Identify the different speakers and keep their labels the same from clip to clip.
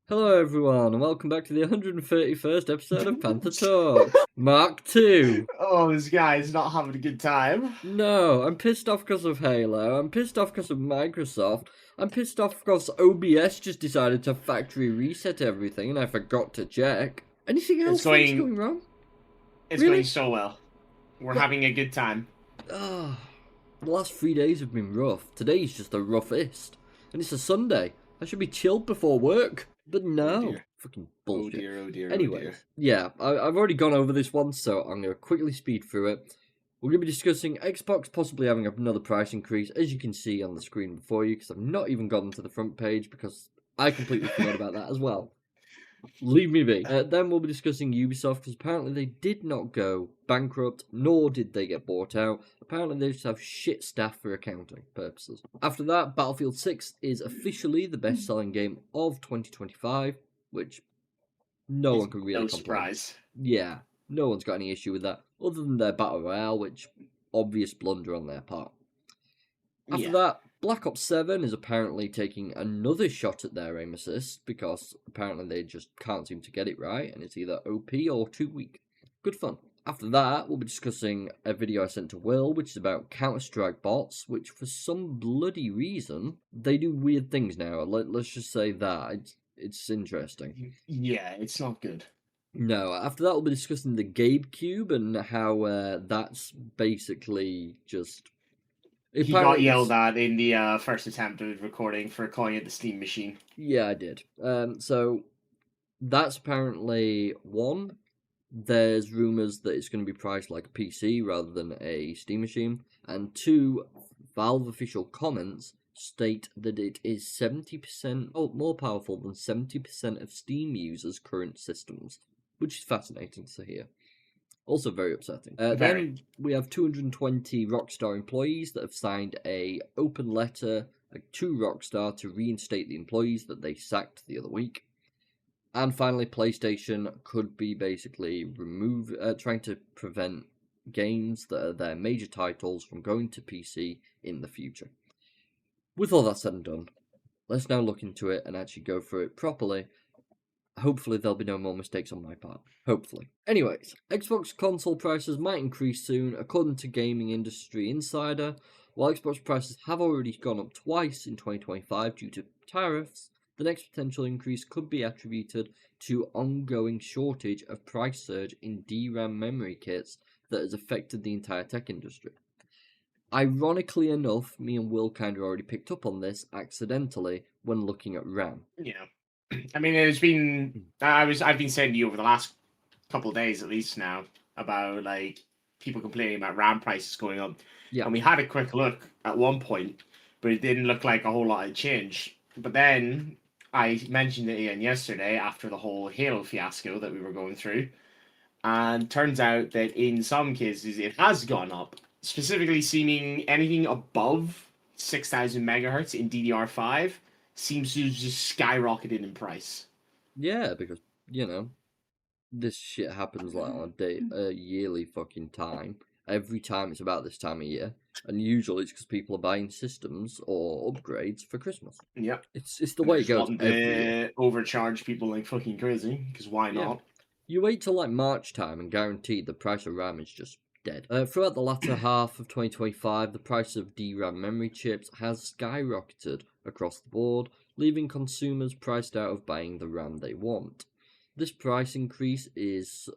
Speaker 1: Hello everyone, and welcome back to the 131st episode of PandTha Talks, Mark 2.
Speaker 2: Oh, this guy is not having a good time.
Speaker 1: No, I'm pissed off because of Halo, I'm pissed off because of Microsoft, I'm pissed off because OBS just decided to factory reset everything and I forgot to check. Anything else that's going wrong?
Speaker 2: It's
Speaker 1: Really?
Speaker 2: going so well. We're having a good time.
Speaker 1: The last 3 days have been rough. Today's just the roughest. And it's a Sunday. I should be chilled before work. But no.
Speaker 2: Oh
Speaker 1: Fucking bullshit.
Speaker 2: Oh dear.
Speaker 1: Anyway, yeah, I've already gone over this once, so I'm going to quickly speed through it. We're going to be discussing Xbox possibly having another price increase, as you can see on the screen before you, because I've not even gotten to the front page, because I completely forgot about that as well. Leave me be. Then we'll be discussing Ubisoft, because apparently they did not go bankrupt, nor did they get bought out. Apparently they just have shit staff for accounting purposes. After that, Battlefield 6 is officially the best-selling game of 2025, which no one can really complain.
Speaker 2: Surprise.
Speaker 1: Yeah, no one's got any issue with that, other than their Battle Royale, which obvious blunder on their part. After that, Black Ops 7 is apparently taking another shot at their aim assist, because apparently they just can't seem to get it right, and it's either OP or too weak. Good fun. After that, we'll be discussing a video I sent to Will, which is about Counter-Strike bots, which for some bloody reason, they do weird things now. Let's just say that. It's interesting.
Speaker 2: Yeah, it's not good.
Speaker 1: No, after that we'll be discussing the Gabe Cube and how that's basically just...
Speaker 2: He got yelled at in the first attempt of recording for calling it the Steam machine.
Speaker 1: Yeah, I did. So that's apparently one. There's rumours that it's going to be priced like a PC rather than a Steam machine. And two, Valve official comments state that it is 70% more powerful than 70% of Steam users' current systems, which is fascinating to hear. Also very upsetting. Then we have 220 Rockstar employees that have signed a open letter to Rockstar to reinstate the employees that they sacked the other week. And finally, PlayStation could be basically trying to prevent games that are their major titles from going to PC in the future. With all that said and done, let's now look into it and actually go through it properly. Hopefully there'll be no more mistakes on my part. Hopefully. Anyways, Xbox console prices might increase soon, according to Gaming Industry Insider. While Xbox prices have already gone up twice in 2025 due to tariffs, the next potential increase could be attributed to ongoing shortage of price surge in DRAM memory kits that has affected the entire tech industry. Ironically enough, me and Will kind of already picked up on this accidentally when looking at RAM.
Speaker 2: Yeah. I mean, it's been... I've been saying to you over the last couple of days at least now about, like, people complaining about RAM prices going up.
Speaker 1: Yeah.
Speaker 2: And we had a quick look at one point, but it didn't look like a whole lot had changed. But then I mentioned it again yesterday after the whole Halo fiasco that we were going through. And turns out that in some cases it has gone up, specifically seeming anything above 6,000 megahertz in DDR5 seems to just skyrocketed in price.
Speaker 1: Yeah, because, you know, this shit happens like on a yearly fucking time. Every time it's about this time of year. And usually it's because people are buying systems or upgrades for Christmas.
Speaker 2: Yep.
Speaker 1: It's the way it goes every year.
Speaker 2: Overcharge people like fucking crazy, because why not?
Speaker 1: You wait till like March time and guaranteed the price of RAM is just dead. Throughout the latter half of 2025, the price of DRAM memory chips has skyrocketed across the board, leaving consumers priced out of buying the RAM they want. This price increase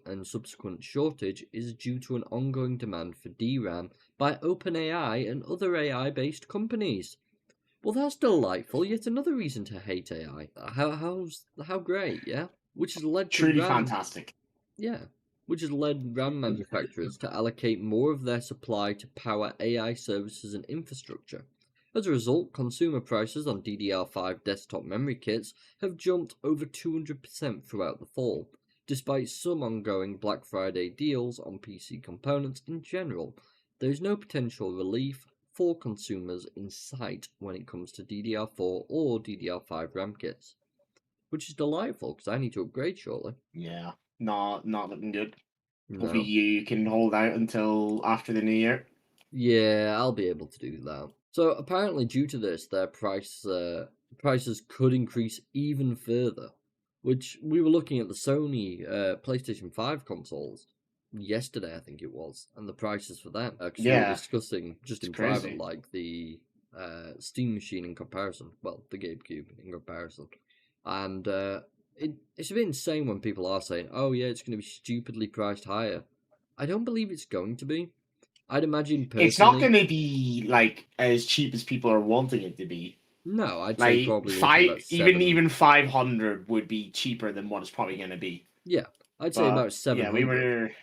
Speaker 1: and subsequent shortage is due to an ongoing demand for DRAM by OpenAI and other AI-based companies. Well, that's delightful. Yet another reason to hate AI. How great, yeah? Which has led to
Speaker 2: truly fantastic.
Speaker 1: Yeah, which has led RAM manufacturers to allocate more of their supply to power AI services and infrastructure. As a result, consumer prices on DDR5 desktop memory kits have jumped over 200% throughout the fall, despite some ongoing Black Friday deals on PC components in general. There is no potential relief for consumers in sight when it comes to DDR4 or DDR5 RAM kits, which is delightful because I need to upgrade shortly.
Speaker 2: Yeah, not looking good.
Speaker 1: No.
Speaker 2: Hopefully you can hold out until after the new year.
Speaker 1: Yeah, I'll be able to do that. So apparently, due to this, their prices could increase even further. which we were looking at the Sony PlayStation 5 consoles yesterday, I think it was, and the prices for that. Because we were discussing just in private, like the Steam machine in comparison. Well, the GameCube in comparison. And it's a bit insane when people are saying, oh yeah, it's going to be stupidly priced higher. I don't believe it's going to be. I'd imagine personally...
Speaker 2: It's not going to be like as cheap as people are wanting it to be.
Speaker 1: No, I'd
Speaker 2: like
Speaker 1: say probably
Speaker 2: even 500 would be cheaper than what it's probably going to be.
Speaker 1: Yeah, I'd say about 700.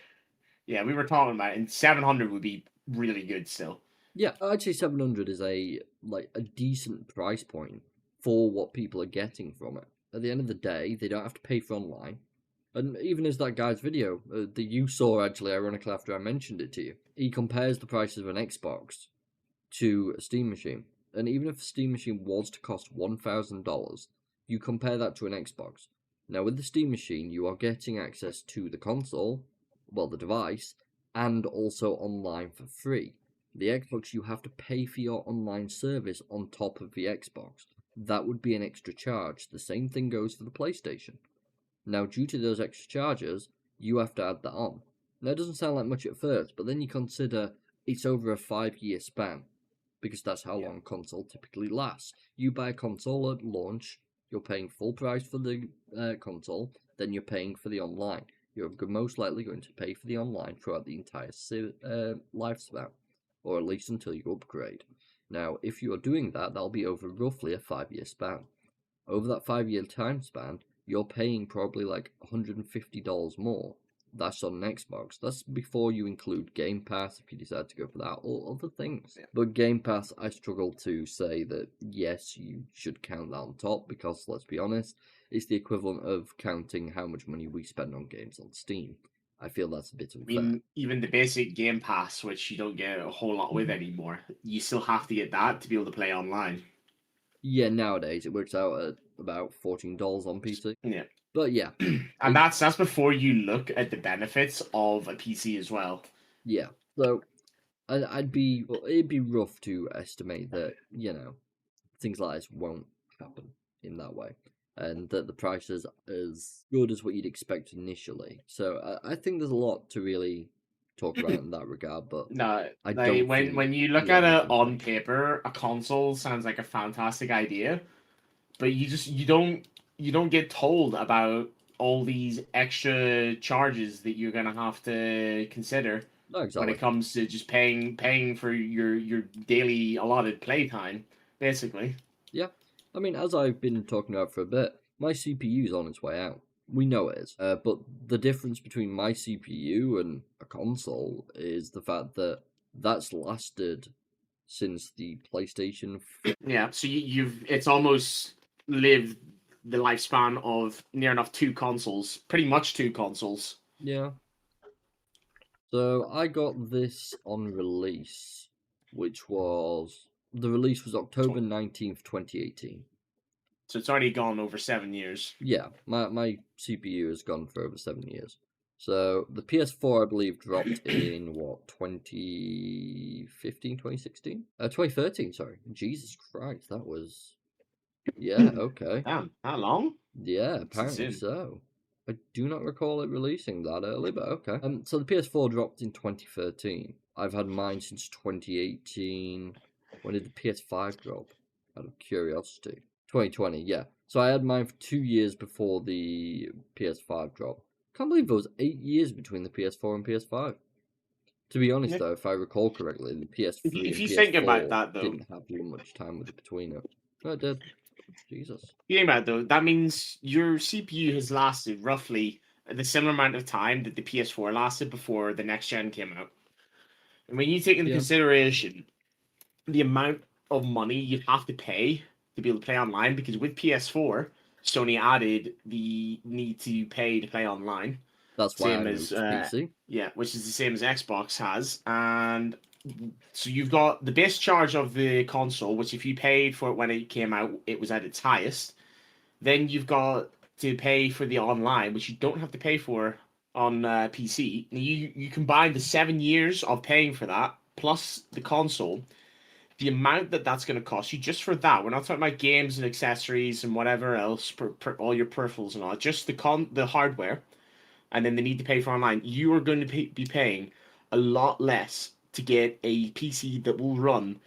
Speaker 2: Yeah, we were talking about it, and 700 would be really good still.
Speaker 1: Yeah, I'd say 700 is a decent price point for what people are getting from it. At the end of the day, they don't have to pay for online. And even as that guy's video that you saw, actually, ironically, after I mentioned it to you, he compares the prices of an Xbox to a Steam machine. And even if a Steam machine was to cost $1,000, you compare that to an Xbox. Now, with the Steam machine, you are getting access to the console, well, the device, and also online for free. The Xbox, you have to pay for your online service on top of the Xbox. That would be an extra charge. The same thing goes for the PlayStation. Now, due to those extra charges, you have to add that on. Now, it doesn't sound like much at first, but then you consider it's over a 5-year span, because that's how long a console typically lasts. You buy a console at launch, you're paying full price for the console, then you're paying for the online. You're most likely going to pay for the online throughout the entire lifespan, or at least until you upgrade. Now, if you're doing that, that'll be over roughly a 5-year span. Over that 5-year time span, you're paying probably like $150 more. That's on an Xbox. That's before you include Game Pass, if you decide to go for that, or other things. Yeah. But Game Pass, I struggle to say that, yes, you should count that on top, because, let's be honest, it's the equivalent of counting how much money we spend on games on Steam. I feel that's a bit unfair.
Speaker 2: I mean, even the basic Game Pass, which you don't get a whole lot with anymore, you still have to get that to be able to play online.
Speaker 1: Yeah, nowadays it works out at about $14 on PC.
Speaker 2: Yeah.
Speaker 1: But yeah.
Speaker 2: And that's before you look at the benefits of a PC as well.
Speaker 1: Yeah. So it'd be rough to estimate that, things like this won't happen in that way. And that the price is as good as what you'd expect initially. So I think there's a lot to really talk about in that regard, but
Speaker 2: no, when you look at it on paper, a console sounds like a fantastic idea, but you don't get told about all these extra charges that you're gonna have to consider when it comes to just paying for your daily allotted playtime, basically.
Speaker 1: Yeah. I mean, as I've been talking about for a bit, my CPU's on its way out. We know it is. But the difference between my CPU and a console is the fact that that's lasted since the PlayStation.
Speaker 2: Yeah, so it's almost lived the lifespan of near enough 2 consoles. Pretty much 2 consoles.
Speaker 1: Yeah. So I got this on release, which was... The release was October 19th, 2018.
Speaker 2: So it's already gone over 7 years.
Speaker 1: Yeah, my CPU has gone for over 7 years. So the PS4, I believe, dropped in, 2015, 2016? 2013, sorry. Jesus Christ, that was... Yeah, okay.
Speaker 2: Damn, that long?
Speaker 1: Yeah, apparently so. I do not recall it releasing that early, but okay. So the PS4 dropped in 2013. I've had mine since 2018... When did the PS5 drop? Out of curiosity. 2020, yeah. So I had mine for 2 years before the PS5 drop. Can't believe there was 8 years between the PS4 and PS5. To be honest, though, if I recall correctly, the PS3
Speaker 2: if you
Speaker 1: and PS4
Speaker 2: think about that, though,
Speaker 1: didn't have much time between it. No, it did. Jesus.
Speaker 2: You think about it, though, that means your CPU has lasted roughly the similar amount of time that the PS4 lasted before the next gen came out. And when you take into consideration the amount of money you have to pay to be able to play online, because with PS4, Sony added the need to pay to play online.
Speaker 1: That's why I moved to PC.
Speaker 2: Yeah, which is the same as Xbox has. And so you've got the base charge of the console, which if you paid for it when it came out, it was at its highest. Then you've got to pay for the online, which you don't have to pay for on PC. You combine the 7 years of paying for that, plus the console, the amount that's going to cost you just for that. We're not talking about games and accessories and whatever else, all your peripherals and all. Just the hardware, and then the need to pay for online. You are going to be paying a lot less to get a PC that will run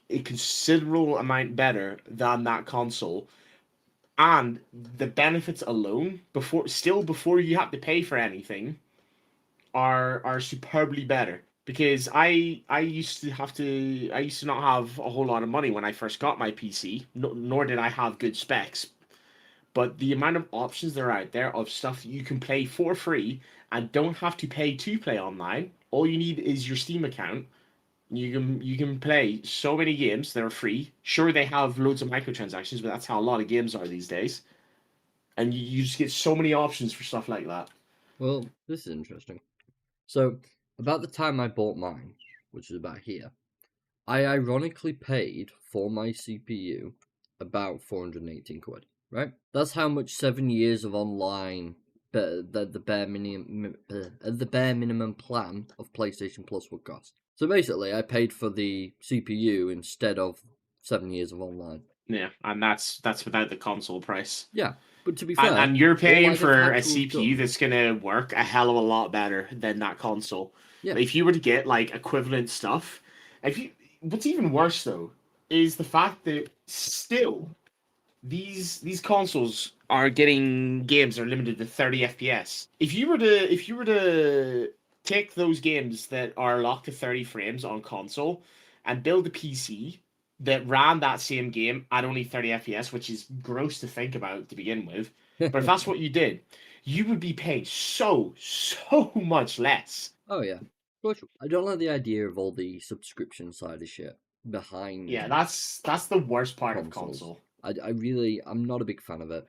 Speaker 2: a considerable amount better than that console. And the benefits alone, before you have to pay for anything, are superbly better. Because I used to not have a whole lot of money when I first got my PC, nor did I have good specs. But the amount of options that are out there of stuff that you can play for free and don't have to pay to play online. All you need is your Steam account. You can play so many games that are free. Sure, they have loads of microtransactions, but that's how a lot of games are these days. And you just get so many options for stuff like that.
Speaker 1: Well, this is interesting. So, about the time I bought mine, which is about here, I ironically paid for my CPU about 418 quid, right? That's how much 7 years of online, the bare minimum plan of PlayStation Plus would cost. So basically, I paid for the CPU instead of 7 years of online.
Speaker 2: Yeah, and that's without the console price.
Speaker 1: Yeah, but to be fair,
Speaker 2: and you're paying
Speaker 1: I'd have
Speaker 2: for
Speaker 1: had
Speaker 2: a
Speaker 1: to have
Speaker 2: CPU
Speaker 1: done-
Speaker 2: that's gonna work a hell of a lot better than that console.
Speaker 1: Yeah.
Speaker 2: If you were to get like equivalent stuff, what's even worse though is the fact that still these consoles are getting games that are limited to 30 FPS. If you were to take those games that are locked to 30 frames on console and build a PC that ran that same game at only 30 FPS, which is gross to think about to begin with, but if that's what you did, you would be paying so much less.
Speaker 1: Oh yeah. But I don't like the idea of all the subscription side of shit behind.
Speaker 2: Yeah, that's the worst part of
Speaker 1: Consoles.
Speaker 2: console.
Speaker 1: I'm not a big fan of it.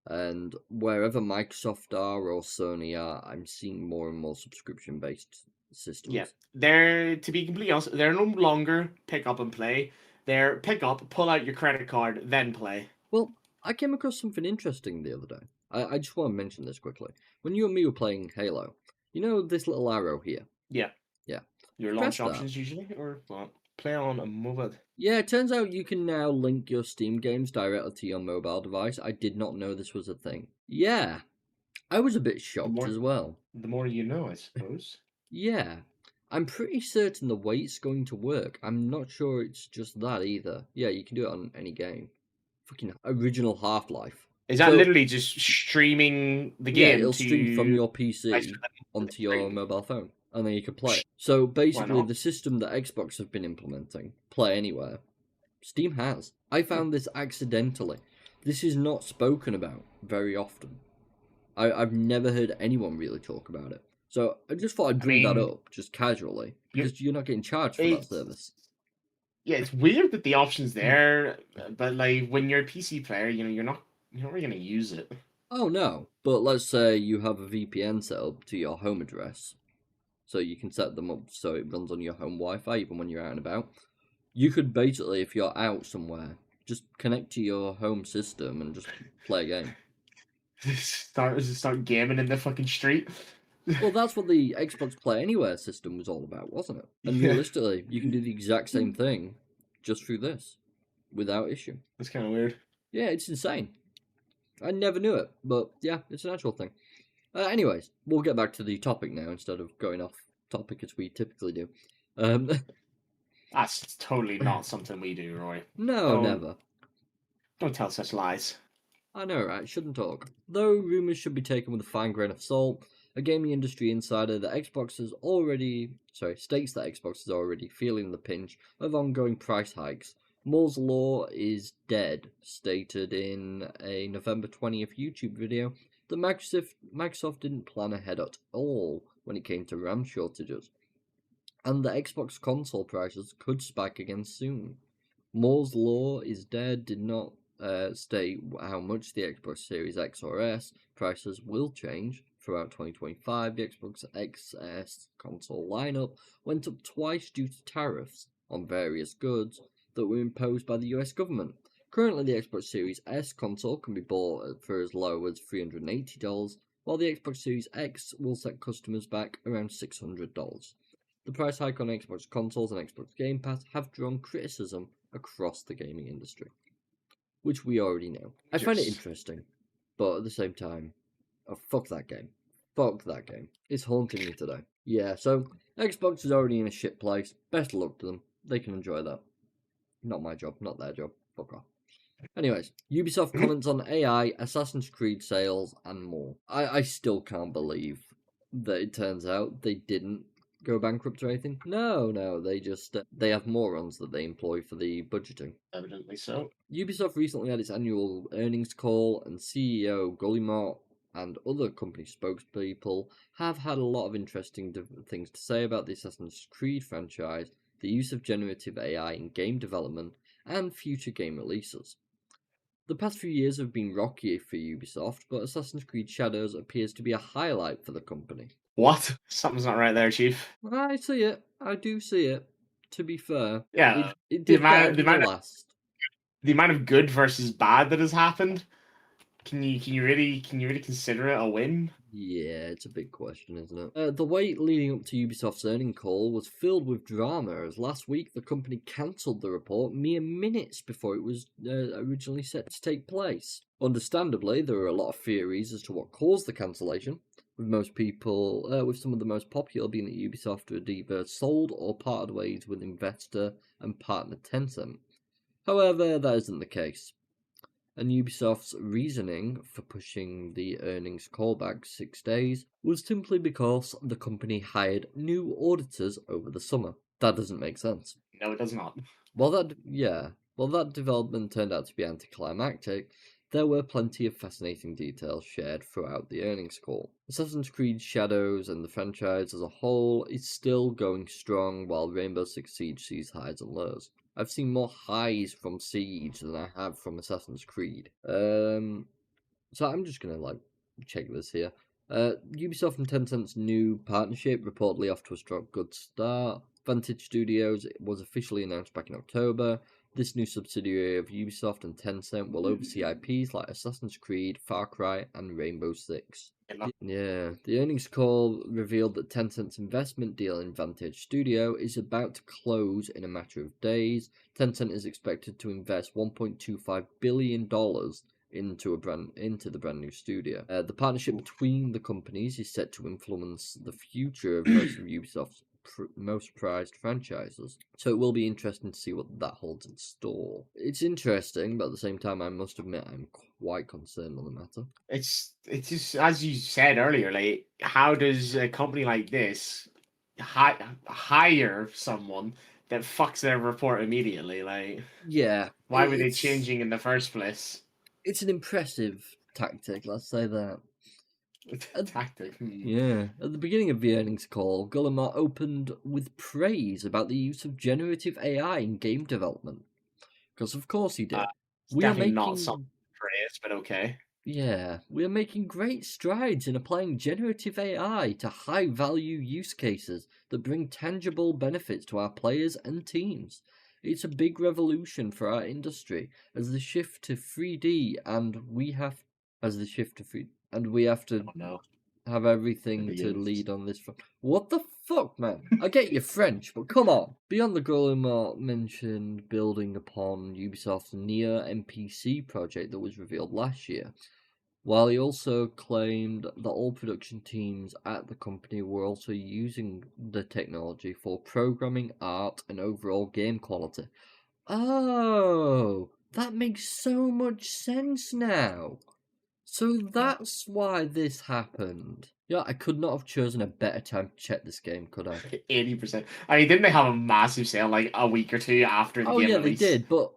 Speaker 1: And wherever Microsoft are or Sony are, I'm seeing more and more subscription based systems.
Speaker 2: Yeah, they're, to be completely honest, they're no longer pick up and play. They're pick up, pull out your credit card, then play.
Speaker 1: Well, I came across something interesting the other day. I just want to mention this quickly. When you and me were playing Halo, you know this little arrow here?
Speaker 2: Yeah.
Speaker 1: Yeah.
Speaker 2: Your
Speaker 1: Press
Speaker 2: launch
Speaker 1: that.
Speaker 2: options usually, or what? Play on a mobile.
Speaker 1: Yeah, it turns out you can now link your Steam games directly to your mobile device. I did not know this was a thing. Yeah. I was a bit shocked as well.
Speaker 2: The more you know, I suppose.
Speaker 1: Yeah. I'm pretty certain the way it's going to work. I'm not sure it's just that either. Yeah, you can do it on any game. Fucking original Half-Life.
Speaker 2: Is that literally just streaming the game?
Speaker 1: Yeah, it'll
Speaker 2: to...
Speaker 1: stream from your PC
Speaker 2: Nice.
Speaker 1: onto your mobile phone, and then you can play it. So basically,
Speaker 2: not?
Speaker 1: the system that Xbox have been implementing, Play Anywhere, Steam has. I found this accidentally. This is not spoken about very often. I've never heard anyone really talk about it. So I just thought I'd bring that up, just casually, because you're not getting charged for that service.
Speaker 2: Yeah, it's weird that the option's there, but like when you're a PC player, you're not really gonna use it.
Speaker 1: Oh no, but let's say you have a VPN set up to your home address, so you can set them up so it runs on your home Wi-Fi even when you're out and about. You could basically, if you're out somewhere, just connect to your home system and just play a game.
Speaker 2: Start gaming in the fucking street.
Speaker 1: Well, that's what the Xbox Play Anywhere system was all about, wasn't it? And realistically, you can do the exact same thing just through this, without issue.
Speaker 2: That's kind of weird.
Speaker 1: Yeah, it's insane. I never knew it, but yeah, it's an actual thing. Anyways, we'll get back to the topic now instead of going off topic as we typically do.
Speaker 2: That's totally not something we do, Roy.
Speaker 1: No, never.
Speaker 2: Don't tell such lies.
Speaker 1: I know, right? Shouldn't talk. Though rumours should be taken with a fine grain of salt, a gaming industry insider that states that Xbox is already feeling the pinch of ongoing price hikes. Moore's Law is dead, stated in a November 20th YouTube video that Microsoft didn't plan ahead at all when it came to RAM shortages, and the Xbox console prices could spike again soon. Moore's Law is dead did not state how much the Xbox Series X or S prices will change throughout 2025. The Xbox XS console lineup went up twice due to tariffs on various goods that were imposed by the US government. Currently, the Xbox Series S console can be bought for as low as $380, while the Xbox Series X will set customers back around $600. The price hike on Xbox consoles and Xbox Game Pass have drawn criticism across the gaming industry, which we already know. I find it interesting, but at the same time, oh, fuck that game. Fuck that game. It's haunting me today. Yeah, so Xbox is already in a shit place. Best of luck to them. They can enjoy that. Not my job, not their job. Fuck off. Anyways, Ubisoft comments on AI, Assassin's Creed sales, and more. I still can't believe that it turns out they didn't go bankrupt or anything. No, they just they have morons that they employ for the budgeting.
Speaker 2: Evidently so.
Speaker 1: Ubisoft recently had its annual earnings call, and CEO Guillemot and other company spokespeople have had a lot of interesting things to say about the Assassin's Creed franchise, the use of generative AI in game development, and future game releases. The past few years have been rocky for Ubisoft, but Assassin's Creed Shadows appears to be a highlight for the company.
Speaker 2: What? Something's not right there, Chief.
Speaker 1: I see it. I do see it. To be fair,
Speaker 2: Yeah,
Speaker 1: it did better than the last.
Speaker 2: The amount of good versus bad that has happened. Can you really consider it a win?
Speaker 1: Yeah, it's a big question, isn't it? The wait leading up to Ubisoft's earnings call was filled with drama, as last week the company cancelled the report mere minutes before it was originally set to take place. Understandably, there were a lot of theories as to what caused the cancellation, with some of the most popular being that Ubisoft had either sold or parted ways with investor and partner Tencent. However, that isn't the case. And Ubisoft's reasoning for pushing the earnings callback 6 days was simply because the company hired new auditors over the summer. That doesn't make sense.
Speaker 2: No, it does not.
Speaker 1: While that development turned out to be anticlimactic, there were plenty of fascinating details shared throughout the earnings call. Assassin's Creed Shadows and the franchise as a whole is still going strong, while Rainbow Six Siege sees highs and lows. I've seen more highs from Siege than I have from Assassin's Creed. So I'm just gonna check this here. Ubisoft and Tencent's new partnership reportedly off to a good start. Vantage Studios was officially announced back in October. This new subsidiary of Ubisoft and Tencent will oversee IPs like Assassin's Creed, Far Cry, and Rainbow Six. Yeah, the earnings call revealed that Tencent's investment deal in Vantage Studio is about to close in a matter of days. Tencent is expected to invest $1.25 billion into the brand new studio. The partnership between the companies is set to influence the future of most of Ubisoft's most prized franchises, so it will be interesting to see what that holds in store. It's interesting, but at the same time, I must admit I'm quite concerned on the matter.
Speaker 2: It's just, as you said earlier, like, how does a company like this hire someone that fucks their report immediately? Like,
Speaker 1: yeah,
Speaker 2: why were they changing in the first place?
Speaker 1: It's an impressive tactic, let's say that.
Speaker 2: Tactic.
Speaker 1: Yeah. At the beginning of the earnings call, Guillemot opened with praise about the use of generative AI in game development. Because of course he did.
Speaker 2: We are making not some praise, but okay.
Speaker 1: Yeah, we are making great strides in applying generative AI to high-value use cases that bring tangible benefits to our players and teams. It's a big revolution for our industry as the shift to 3D, and we have to have everything to lead on this front. What the fuck, man? I get your French, but come on. Beyond the Guillemot mentioned building upon Ubisoft's Nier NPC project that was revealed last year, while he also claimed that all production teams at the company were also using the technology for programming, art, and overall game quality. Oh, that makes so much sense now. So that's why this happened. Yeah, I could not have chosen a better time to check this game, could I?
Speaker 2: 80%. I mean, didn't they have a massive sale like a week or two after the game release?
Speaker 1: Oh yeah, they did, but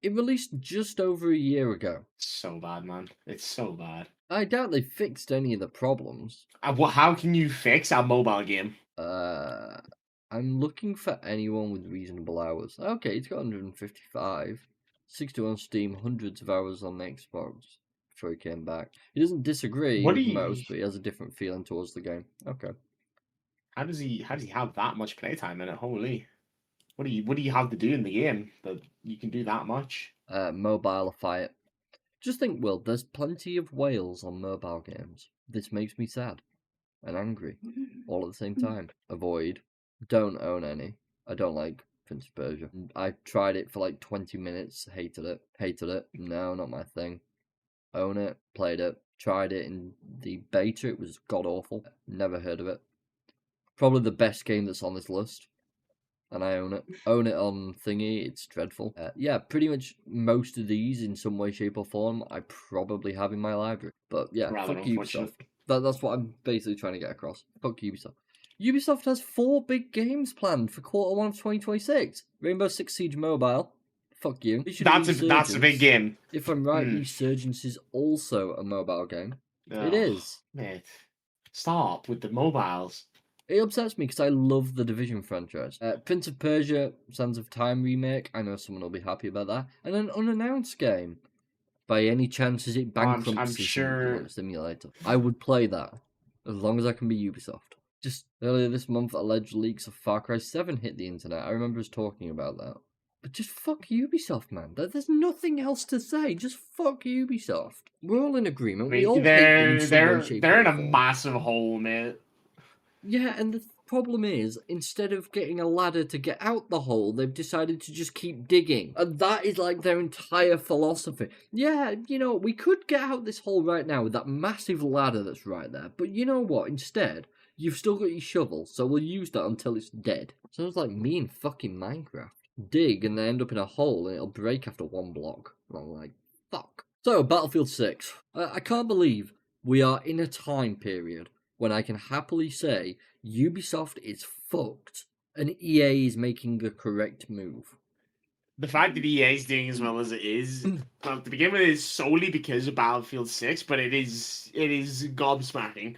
Speaker 1: it released just over a year ago.
Speaker 2: So bad, man. It's so bad.
Speaker 1: I doubt they fixed any of the problems.
Speaker 2: How can you fix a mobile game?
Speaker 1: I'm looking for anyone with reasonable hours. Okay, it's got 155. 60 on Steam, hundreds of hours on Xbox before he came back. He doesn't disagree with most, but he has a different feeling towards the game. Okay.
Speaker 2: How does he have that much playtime in it? Holy. What do you have to do in the game that you can do that much?
Speaker 1: Mobilify it. Just think, Will, there's plenty of whales on mobile games. This makes me sad and angry all at the same time. Avoid. Don't own any. I don't like Prince of Persia. I tried it for like 20 minutes, hated it. No, not my thing. Own it, played it, tried it in the beta. It was god awful. Never heard of it. Probably the best game that's on this list. And I own it. Own it on thingy. It's dreadful. Yeah, pretty much most of these in some way, shape, or form I probably have in my library. But yeah,
Speaker 2: Rather
Speaker 1: fuck
Speaker 2: unfortunate.
Speaker 1: Ubisoft. That's what I'm basically trying to get across. Fuck Ubisoft. Ubisoft has 4 big games planned for Q1 of 2026. Rainbow Six Siege Mobile. Fuck you.
Speaker 2: That's a big game.
Speaker 1: If I'm right, Resurgence is also a mobile game. It is.
Speaker 2: Mate, stop with the mobiles.
Speaker 1: It upsets me because I love the Division franchise. Prince of Persia, Sands of Time remake. I know someone will be happy about that. And an unannounced game. By any chance, is it bankruptcy
Speaker 2: I'm sure...
Speaker 1: simulator? I would play that as long as I can be Ubisoft. Just earlier this month, alleged leaks of Far Cry 7 hit the internet. I remember us talking about that. But just fuck Ubisoft, man. There's nothing else to say. Just fuck Ubisoft. We're all in agreement. We all hate them
Speaker 2: they're in a massive hole, mate.
Speaker 1: Yeah, and the problem is, instead of getting a ladder to get out the hole, they've decided to just keep digging. And that is like their entire philosophy. Yeah, you know, we could get out this hole right now with that massive ladder that's right there. But you know what? Instead, you've still got your shovel, so we'll use that until it's dead. Sounds like me in fucking Minecraft. Dig and then end up in a hole and it'll break after 1 block. And I'm like, fuck. So, Battlefield 6. I can't believe we are in a time period when I can happily say Ubisoft is fucked and EA is making the correct move.
Speaker 2: The fact that EA is doing as well as it is, well, to begin with, is solely because of Battlefield 6, but it is gobsmacking.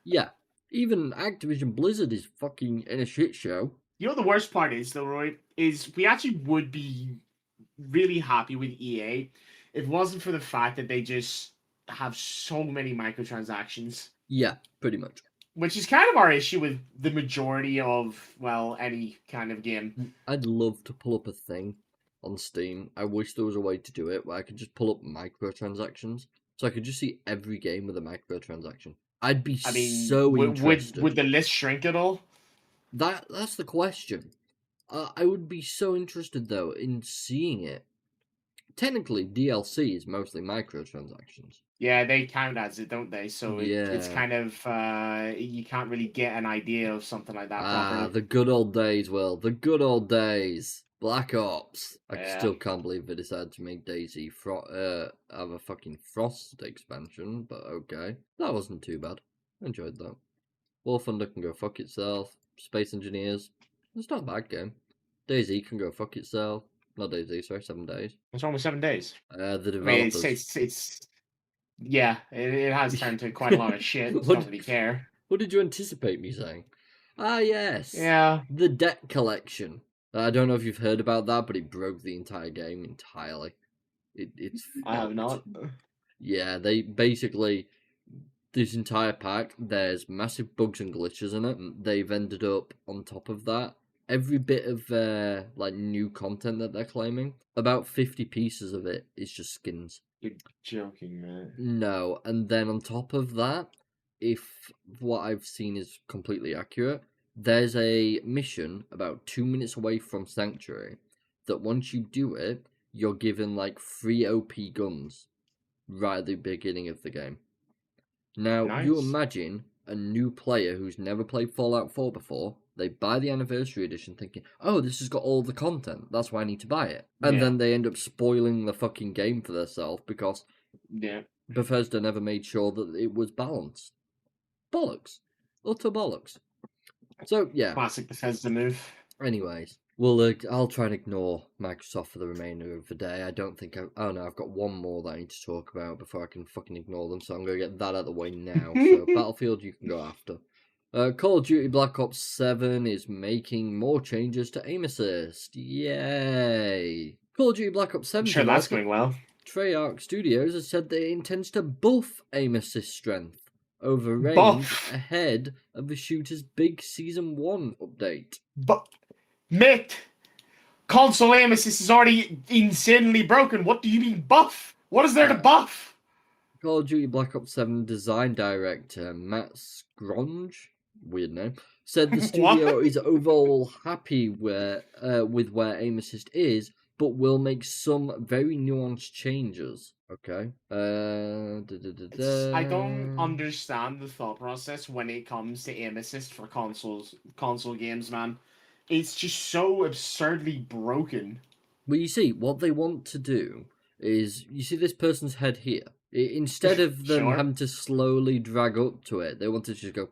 Speaker 1: Yeah, even Activision Blizzard is fucking in a shit show.
Speaker 2: You know what the worst part is, though, Roy? Is we actually would be really happy with EA if it wasn't for the fact that they just have so many microtransactions.
Speaker 1: Yeah, pretty much.
Speaker 2: Which is kind of our issue with the majority of, well, any kind of game.
Speaker 1: I'd love to pull up a thing on Steam. I wish there was a way to do it where I could just pull up microtransactions. So I could just see every game with a microtransaction. I'd be so interested.
Speaker 2: Would the list shrink at all?
Speaker 1: That's the question. I would be so interested, though, in seeing it. Technically, DLC is mostly microtransactions.
Speaker 2: Yeah, they count as it, don't they? So it's kind of, you can't really get an idea of something like that properly.
Speaker 1: The good old days, Will. The good old days. Black Ops. I still can't believe they decided to make DayZ have a fucking Frost expansion, but okay. That wasn't too bad. I enjoyed that. War Thunder can go fuck itself. Space Engineers. It's not a bad game. DayZ can go fuck itself. Not DayZ, sorry, 7 days.
Speaker 2: What's wrong with 7 days?
Speaker 1: The developers.
Speaker 2: I mean, yeah, it has turned to quite a lot of shit. Don't really care.
Speaker 1: What did you anticipate me saying? Ah, yes.
Speaker 2: Yeah.
Speaker 1: The debt collection. I don't know if you've heard about that, but it broke the entire game entirely. It's
Speaker 2: I have not.
Speaker 1: Yeah, they basically... This entire pack, there's massive bugs and glitches in it. They've ended up, on top of that, every bit of like new content that they're claiming, about 50 pieces of it is just skins.
Speaker 2: You're joking, man.
Speaker 1: No, and then on top of that, if what I've seen is completely accurate, there's a mission about 2 minutes away from Sanctuary that once you do it, you're given like 3 OP guns right at the beginning of the game. Now, you imagine a new player who's never played Fallout 4 before, they buy the Anniversary Edition thinking, oh, this has got all the content, that's why I need to buy it. And then they end up spoiling the fucking game for themselves because Bethesda never made sure that it was balanced. Bollocks. Utter bollocks. So, yeah.
Speaker 2: Classic Bethesda move.
Speaker 1: Anyways, well, I'll try and ignore Microsoft for the remainder of the day. I don't think oh no, I've got one more that I need to talk about before I can fucking ignore them, so I'm going to get that out of the way now. So, Battlefield, you can go after. Call of Duty Black Ops 7 is making more changes to aim assist. Yay! Call of Duty Black Ops 7...
Speaker 2: I'm sure that's going well.
Speaker 1: Treyarch Studios has said that it intends to buff aim assist strength over range ahead of the shooter's big Season 1 update.
Speaker 2: But, mate, console aim assist is already insanely broken. What do you mean buff? What is there to buff?
Speaker 1: Call of Duty Black Ops 7 design director Matt Skronge weird name, said the
Speaker 2: What?
Speaker 1: studio is overall happy with where aim assist is, but will make some very nuanced changes. Okay.
Speaker 2: I don't understand the thought process when it comes to aim assist for console games, man. It's just so absurdly broken.
Speaker 1: Well, you see, what they want to do is, you see this person's head here. Instead of them
Speaker 2: Sure.
Speaker 1: having to slowly drag up to it, they want to just go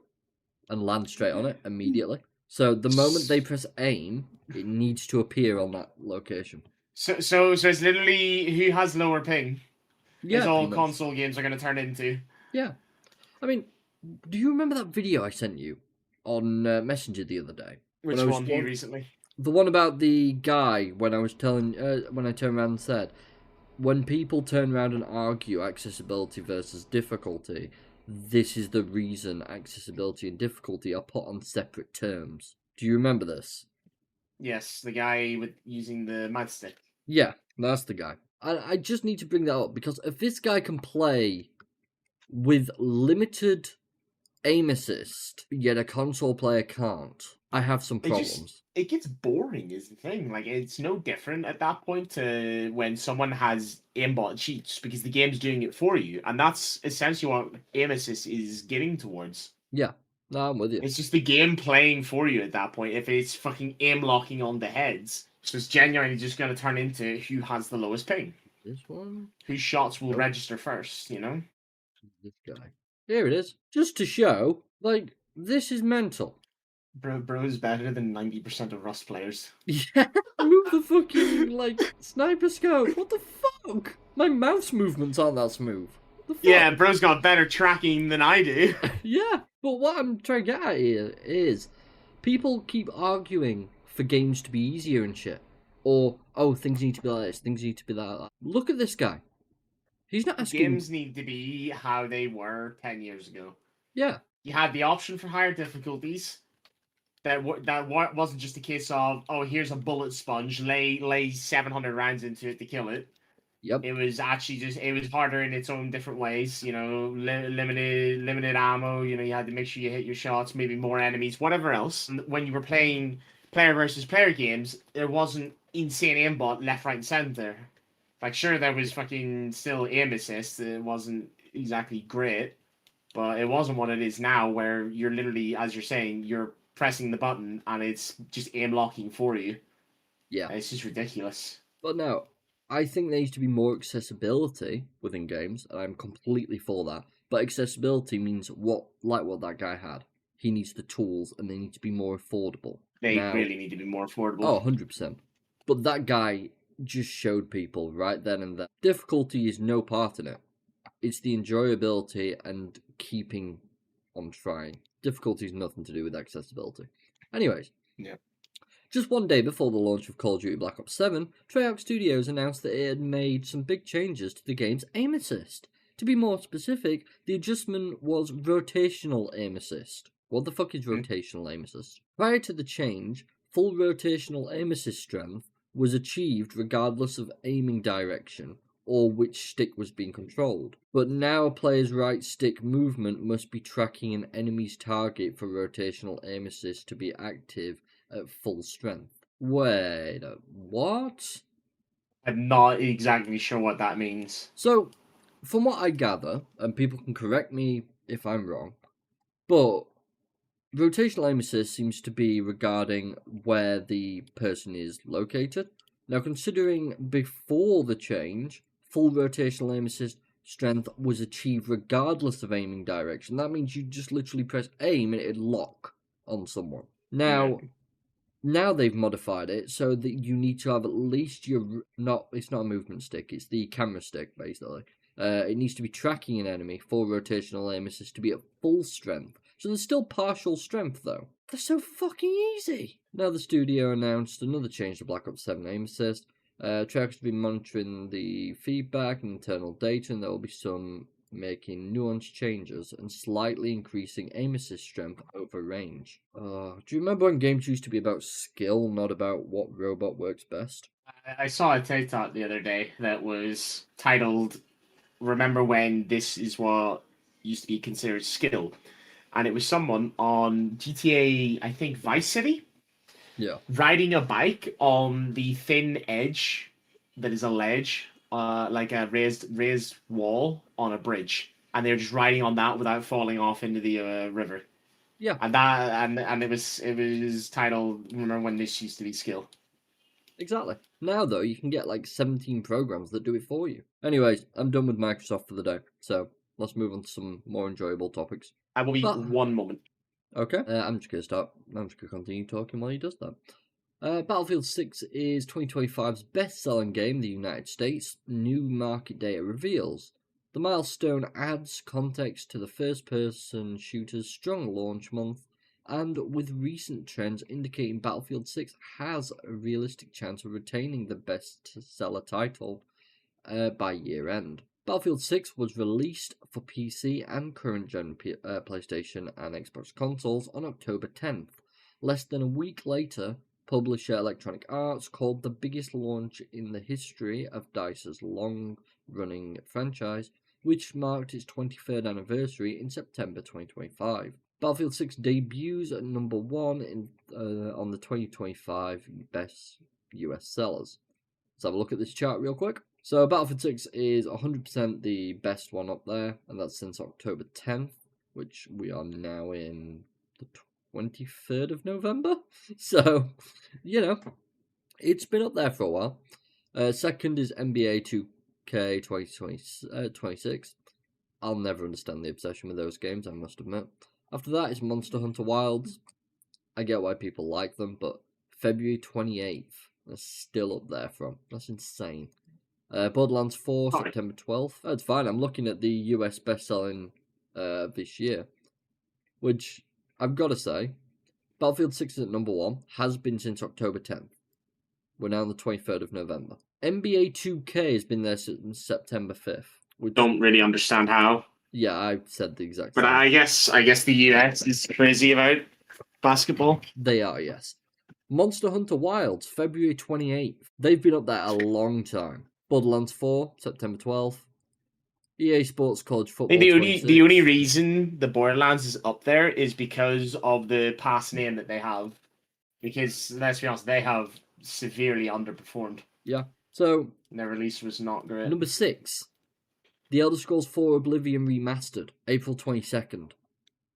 Speaker 1: and land straight on it immediately. So the moment they press aim, it needs to appear on that location.
Speaker 2: So it's literally who has lower ping.
Speaker 1: Yeah,
Speaker 2: Is all
Speaker 1: pretty much.
Speaker 2: console games are going to turn into.
Speaker 1: Yeah. I mean, do you remember that video I sent you on Messenger the other day?
Speaker 2: Which one do you recently?
Speaker 1: The one about the guy when I was telling, when I turned around and said, when people turn around and argue accessibility versus difficulty, this is the reason accessibility and difficulty are put on separate terms. Do you remember this?
Speaker 2: Yes, the guy with using the matchstick.
Speaker 1: Yeah, that's the guy. I just need to bring that up because if this guy can play with limited aim assist, yet a console player can't, I have some problems.
Speaker 2: It gets boring, is the thing. Like, it's no different at that point to when someone has aimbot cheats because the game's doing it for you, and that's essentially what aim assist is getting towards.
Speaker 1: Yeah, no, I'm with you.
Speaker 2: It's just the game playing for you at that point. If it's fucking aim locking on the heads, so it's genuinely just going to turn into who has the lowest ping.
Speaker 1: This one?
Speaker 2: Whose shots will register first, you know?
Speaker 1: This guy. Here it is. Just to show, like, this is mental.
Speaker 2: Bro's better than 90% of Rust players.
Speaker 1: Yeah, move the fucking, like, sniper scope. What the fuck? My mouse movements aren't that smooth.
Speaker 2: Yeah, bro's got better tracking than I do.
Speaker 1: Yeah, but what I'm trying to get at here is people keep arguing for games to be easier and shit. Or, oh, things need to be like this, things need to be like that. Look at this guy. He's not asking...
Speaker 2: Games need to be how they were 10 years ago.
Speaker 1: Yeah.
Speaker 2: You had the option for higher difficulties. That wasn't just a case of, oh, here's a bullet sponge, lay 700 rounds into it to kill it.
Speaker 1: Yep.
Speaker 2: It was actually it was harder in its own different ways, you know, limited ammo, you know, you had to make sure you hit your shots, maybe more enemies, whatever else. And when you were playing player versus player games, there wasn't insane aimbot left, right, and center. Like, sure, there was fucking still aim assist, it wasn't exactly great, but it wasn't what it is now, where you're literally, as you're saying, you're pressing the button and it's just aim locking for you.
Speaker 1: Yeah.
Speaker 2: It's just ridiculous.
Speaker 1: But no, I think there needs to be more accessibility within games, and I'm completely for that. But accessibility means what that guy had. He needs the tools, and they need to be more affordable.
Speaker 2: They really need to be more affordable.
Speaker 1: Oh, 100%. But that guy just showed people right then and there. Difficulty is no part in it. It's the enjoyability and keeping on trying. Difficulty is nothing to do with accessibility. Anyways.
Speaker 2: Yeah.
Speaker 1: Just one day before the launch of Call of Duty Black Ops 7, Treyarch Studios announced that it had made some big changes to the game's aim assist. To be more specific, the adjustment was rotational aim assist. What the fuck is rotational aim assist? Prior to the change, full rotational aim assist strength was achieved regardless of aiming direction or which stick was being controlled. But now a player's right stick movement must be tracking an enemy's target for rotational aim assist to be active at full strength. Wait, what?
Speaker 2: I'm not exactly sure what that means.
Speaker 1: So, from what I gather, and people can correct me if I'm wrong, but rotational aim assist seems to be regarding where the person is located. Now, considering before the change, full rotational aim assist strength was achieved regardless of aiming direction. That means you just literally press aim and it'd lock on someone. Now they've modified it so that you need to have at least it's not a movement stick, it's the camera stick, basically. It needs to be tracking an enemy, full rotational aim assist, to be at full strength. So there's still partial strength, though. They're so fucking easy! Now the studio announced another change to Black Ops 7 aim assist. Treyarch has been monitoring the feedback and internal data, and there will be some making nuanced changes and slightly increasing aim assist strength over range. Do you remember when games used to be about skill, not about what robot works best?
Speaker 2: I saw a TikTok the other day that was titled, "Remember when this is what used to be considered skill?" and it was someone on GTA, I think Vice City,
Speaker 1: Yeah.
Speaker 2: riding a bike on the thin edge that is a ledge, like a raised wall on a bridge, and they're just riding on that without falling off into the river.
Speaker 1: Yeah.
Speaker 2: And it was titled "Remember When This Used to Be Skill."
Speaker 1: Exactly. Now, though, you can get like 17 programs that do it for you. Anyways, I'm done with Microsoft for the day, so let's move on to some more enjoyable topics.
Speaker 2: I will be one moment.
Speaker 1: Okay, I'm just going to continue talking while he does that. Battlefield 6 is 2025's best-selling game in the United States, new market data reveals. The milestone adds context to the first-person shooter's strong launch month, and with recent trends indicating Battlefield 6 has a realistic chance of retaining the best-seller title by year-end. Battlefield 6 was released for PC and current-gen PlayStation and Xbox consoles on October 10th. Less than a week later, publisher Electronic Arts called the biggest launch in the history of DICE's long-running franchise, which marked its 23rd anniversary in September 2025. Battlefield 6 debuts at number 1 on the 2025 best US sellers. Let's have a look at this chart real quick. So Battlefield 6 is 100% the best one up there, and that's since October 10th, which we are now in the 23rd of November. So, it's been up there for a while. Second is NBA 2K 2026. I'll never understand the obsession with those games, I must admit. After that is Monster Hunter Wilds. I get why people like them, but February 28th, that's still up there from. That's insane. Borderlands 4, September 12th. That's fine, I'm looking at the US best-selling this year, which I've got to say, Battlefield 6 is at number 1, has been since October 10th. We're now on the 23rd of November. NBA 2K has been there since September 5th. Which,
Speaker 2: don't really understand how.
Speaker 1: Yeah, I said the exact
Speaker 2: same. But I guess the US is crazy about basketball.
Speaker 1: They are, yes. Monster Hunter Wilds, February 28th. They've been up there a long time. Borderlands 4, September 12th. EA Sports College Football.
Speaker 2: The only reason the Borderlands is up there is because of the past name that they have. Because let's be honest, they have severely underperformed.
Speaker 1: Yeah. So
Speaker 2: their release was not great.
Speaker 1: Number 6, The Elder Scrolls 4 Oblivion Remastered, April 22nd.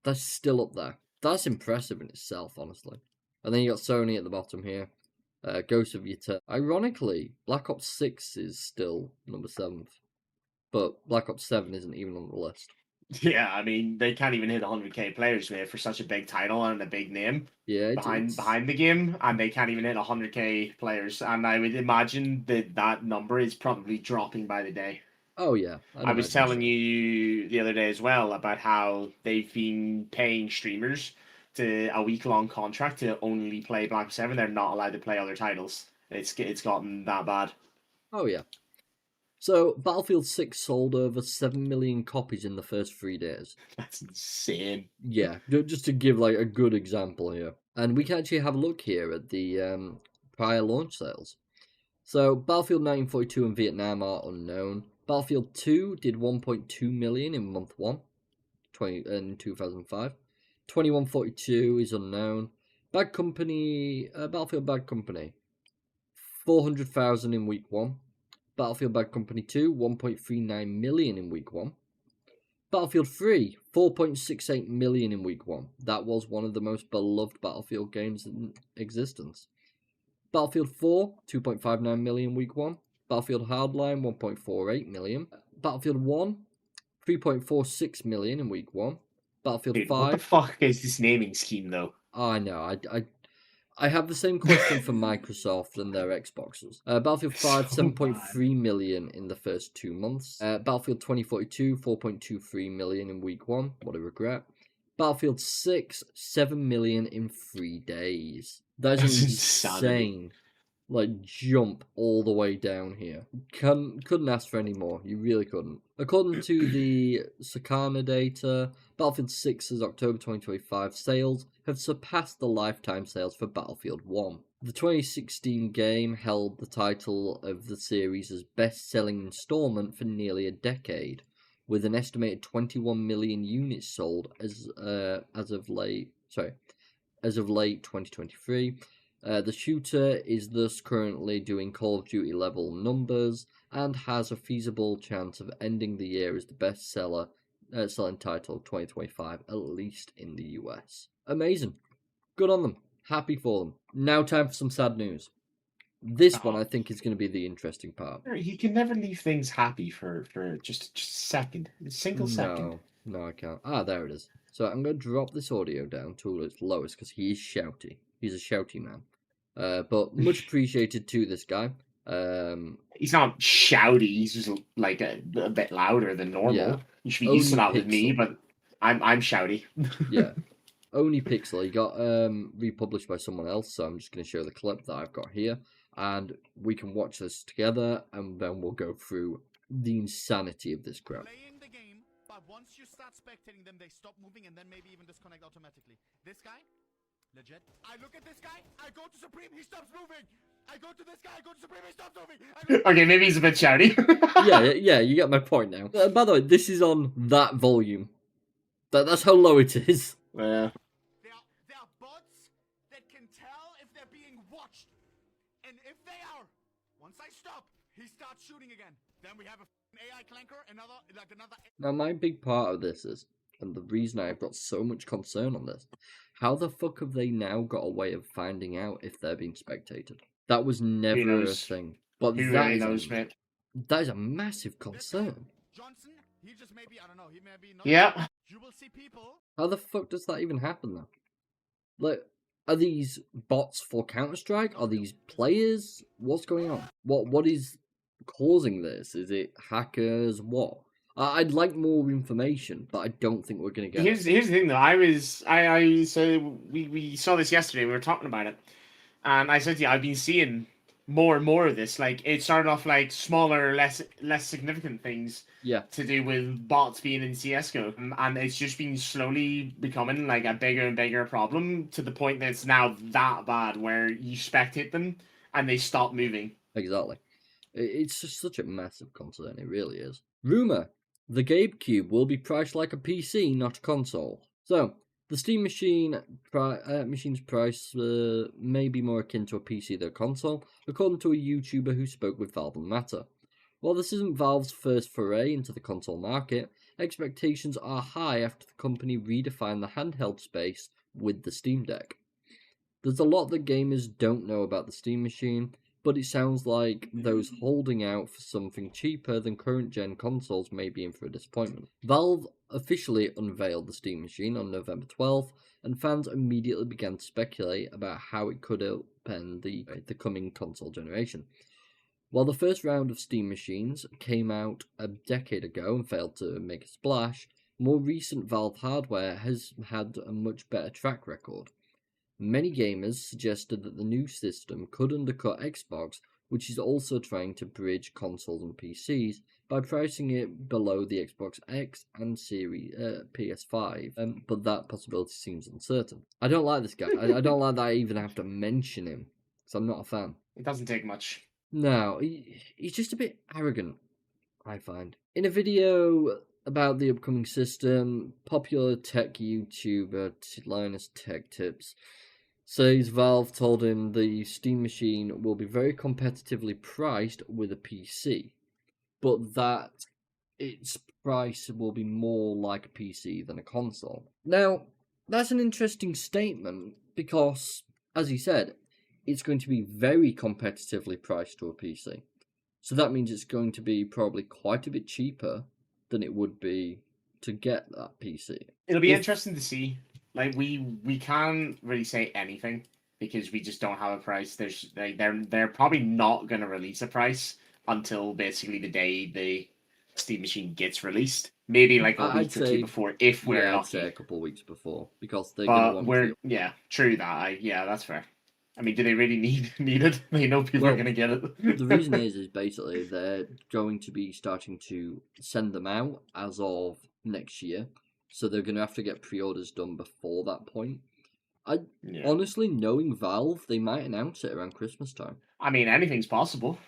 Speaker 1: That's still up there. That's impressive in itself, honestly. And then you got Sony at the bottom here. Ghost of Yata. Ironically, Black Ops 6 is still number 7th. But Black Ops 7 isn't even on the list.
Speaker 2: Yeah, I mean, they can't even hit 100k players there for such a big title and a big name behind the game, and they can't even hit 100k players. And I would imagine that number is probably dropping by the day.
Speaker 1: Oh, yeah.
Speaker 2: I was telling you the other day as well about how they've been paying streamers to a week-long contract to only play Black Ops 7. They're not allowed to play other titles. It's gotten that bad.
Speaker 1: Oh, yeah. So, Battlefield 6 sold over 7 million copies in the first 3 days.
Speaker 2: That's insane.
Speaker 1: Yeah, just to give like a good example here. And we can actually have a look here at the prior launch sales. So, Battlefield 1942 and Vietnam are unknown. Battlefield 2 did 1.2 million in month 1 in 2005. 2142 is unknown. Battlefield Bad Company, 400,000 in week 1. Battlefield Bad Company 2, 1.39 million in week 1. Battlefield 3, 4.68 million in week 1. That was one of the most beloved Battlefield games in existence. Battlefield 4, 2.59 million week 1. Battlefield Hardline, 1.48 million. Battlefield 1, 3.46 million in week 1. Battlefield 5...
Speaker 2: What the fuck is this naming scheme, though?
Speaker 1: I know, I have the same question for Microsoft and their Xboxes. Battlefield 5, 7.3 million in the first 2 months. Battlefield 2042, 4.23 million in week 1. What a regret. Battlefield 6, 7 million in 3 days. That's insane. Like, jump all the way down here. Couldn't ask for any more. You really couldn't. According to the Sakana data, Battlefield 6's October 2025 sales have surpassed the lifetime sales for Battlefield 1. The 2016 game held the title of the series' best-selling installment for nearly a decade, with an estimated 21 million units sold as of late 2023. The shooter is thus currently doing Call of Duty level numbers and has a feasible chance of ending the year as the best selling title of 2025, at least in the US. Amazing. Good on them. Happy for them. Now time for some sad news. This one I think is going to be the interesting part.
Speaker 2: You can never leave things happy for just a second. A single second.
Speaker 1: No, I can't. There it is. So I'm going to drop this audio down to its lowest because he is shouty. He's a shouty man. But much appreciated to this guy.
Speaker 2: He's not shouty. He's just like a bit louder than normal.
Speaker 1: Yeah.
Speaker 2: You should be used to that with me, but I'm shouty.
Speaker 1: Yeah. Only Pixel. He got republished by someone else, so I'm just going to show the clip that I've got here, and we can watch this together, and then we'll go through the insanity of this crap.
Speaker 3: Playing the game, but once you start spectating them, they stop moving and then maybe even disconnect automatically. This guy, legit. I look at this guy, I go to Supreme, he stops moving. I go to this guy, I go to Supreme, he stops moving.
Speaker 2: Okay, maybe he's a bit shouty.
Speaker 1: yeah, you get my point now. By the way, this is on that volume. That's how low it is.
Speaker 2: Yeah.
Speaker 3: There are bots that can tell if they're being watched. And if they are, once I stop, he starts shooting again. Then we have a AI clanker, another.
Speaker 1: Now, my big part of this is, and the reason I've got so much concern on this, how the fuck have they now got a way of finding out if they're being spectated? That was never a thing. But
Speaker 2: Who really knows, mate?
Speaker 1: That is a massive concern.
Speaker 3: Johnson, he just maybe, I don't know, he may be not.
Speaker 2: Yeah.
Speaker 3: You will see people.
Speaker 1: How the fuck does that even happen, though? Like, are these bots for Counter-Strike? Are these players? What's going on? What is causing this? Is it hackers? What? I'd like more information, but I don't think we're going to get
Speaker 2: Here's the thing, though. So we saw this yesterday. We were talking about it, and I said to you, I've been seeing more and more of this. Like, it started off like smaller, less significant things.
Speaker 1: Yeah.
Speaker 2: To do with bots being in CS:GO, and it's just been slowly becoming like a bigger and bigger problem to the point that it's now that bad where you spectate them and they stop moving.
Speaker 1: Exactly. It's just such a massive concern. It really is. Rumor: the Gabe Cube will be priced like a PC, not a console. So the Steam machine's price may be more akin to a PC than a console, according to a YouTuber who spoke with Valve on the matter. While this isn't Valve's first foray into the console market, expectations are high after the company redefined the handheld space with the SteamDeck. There's a lot that gamers don't know about the Steam machine, but it sounds like those holding out for something cheaper than current-gen consoles may be in for a disappointment. Valve officially unveiled the Steam machine on November 12th, and fans immediately began to speculate about how it could upend the coming console generation. While the first round of Steam machines came out a decade ago and failed to make a splash, more recent Valve hardware has had a much better track record. Many gamers suggested that the new system could undercut Xbox, which is also trying to bridge consoles and PCs, by pricing it below the Xbox X and Series PS5, but that possibility seems uncertain. I don't like this guy. I don't like that I even have to mention him, because I'm not a fan.
Speaker 2: It doesn't take much. No,
Speaker 1: he's just a bit arrogant, I find. In a video about the upcoming system, popular tech YouTuber Linus Tech Tips says Valve told him the Steam machine will be very competitively priced with a PC, but that its price will be more like a PC than a console. Now, that's an interesting statement because, as he said, it's going to be very competitively priced to a PC. So that means it's going to be probably quite a bit cheaper than it would be to get that PC.
Speaker 2: It'll be interesting to see. Like, we can't really say anything because we just don't have a price. They're probably not going to release a price until basically the day the Steam machine gets released. Maybe like a week or two before, if we're lucky.
Speaker 1: I'd say a couple of weeks before because they're going to want.
Speaker 2: Yeah, true that. That's fair. I mean, do they really need it? They know people are going to get it.
Speaker 1: The reason is basically they're going to be starting to send them out as of next year. So they're going to have to get pre-orders done before that point. Honestly, knowing Valve, they might announce it around Christmas time.
Speaker 2: I mean, anything's possible.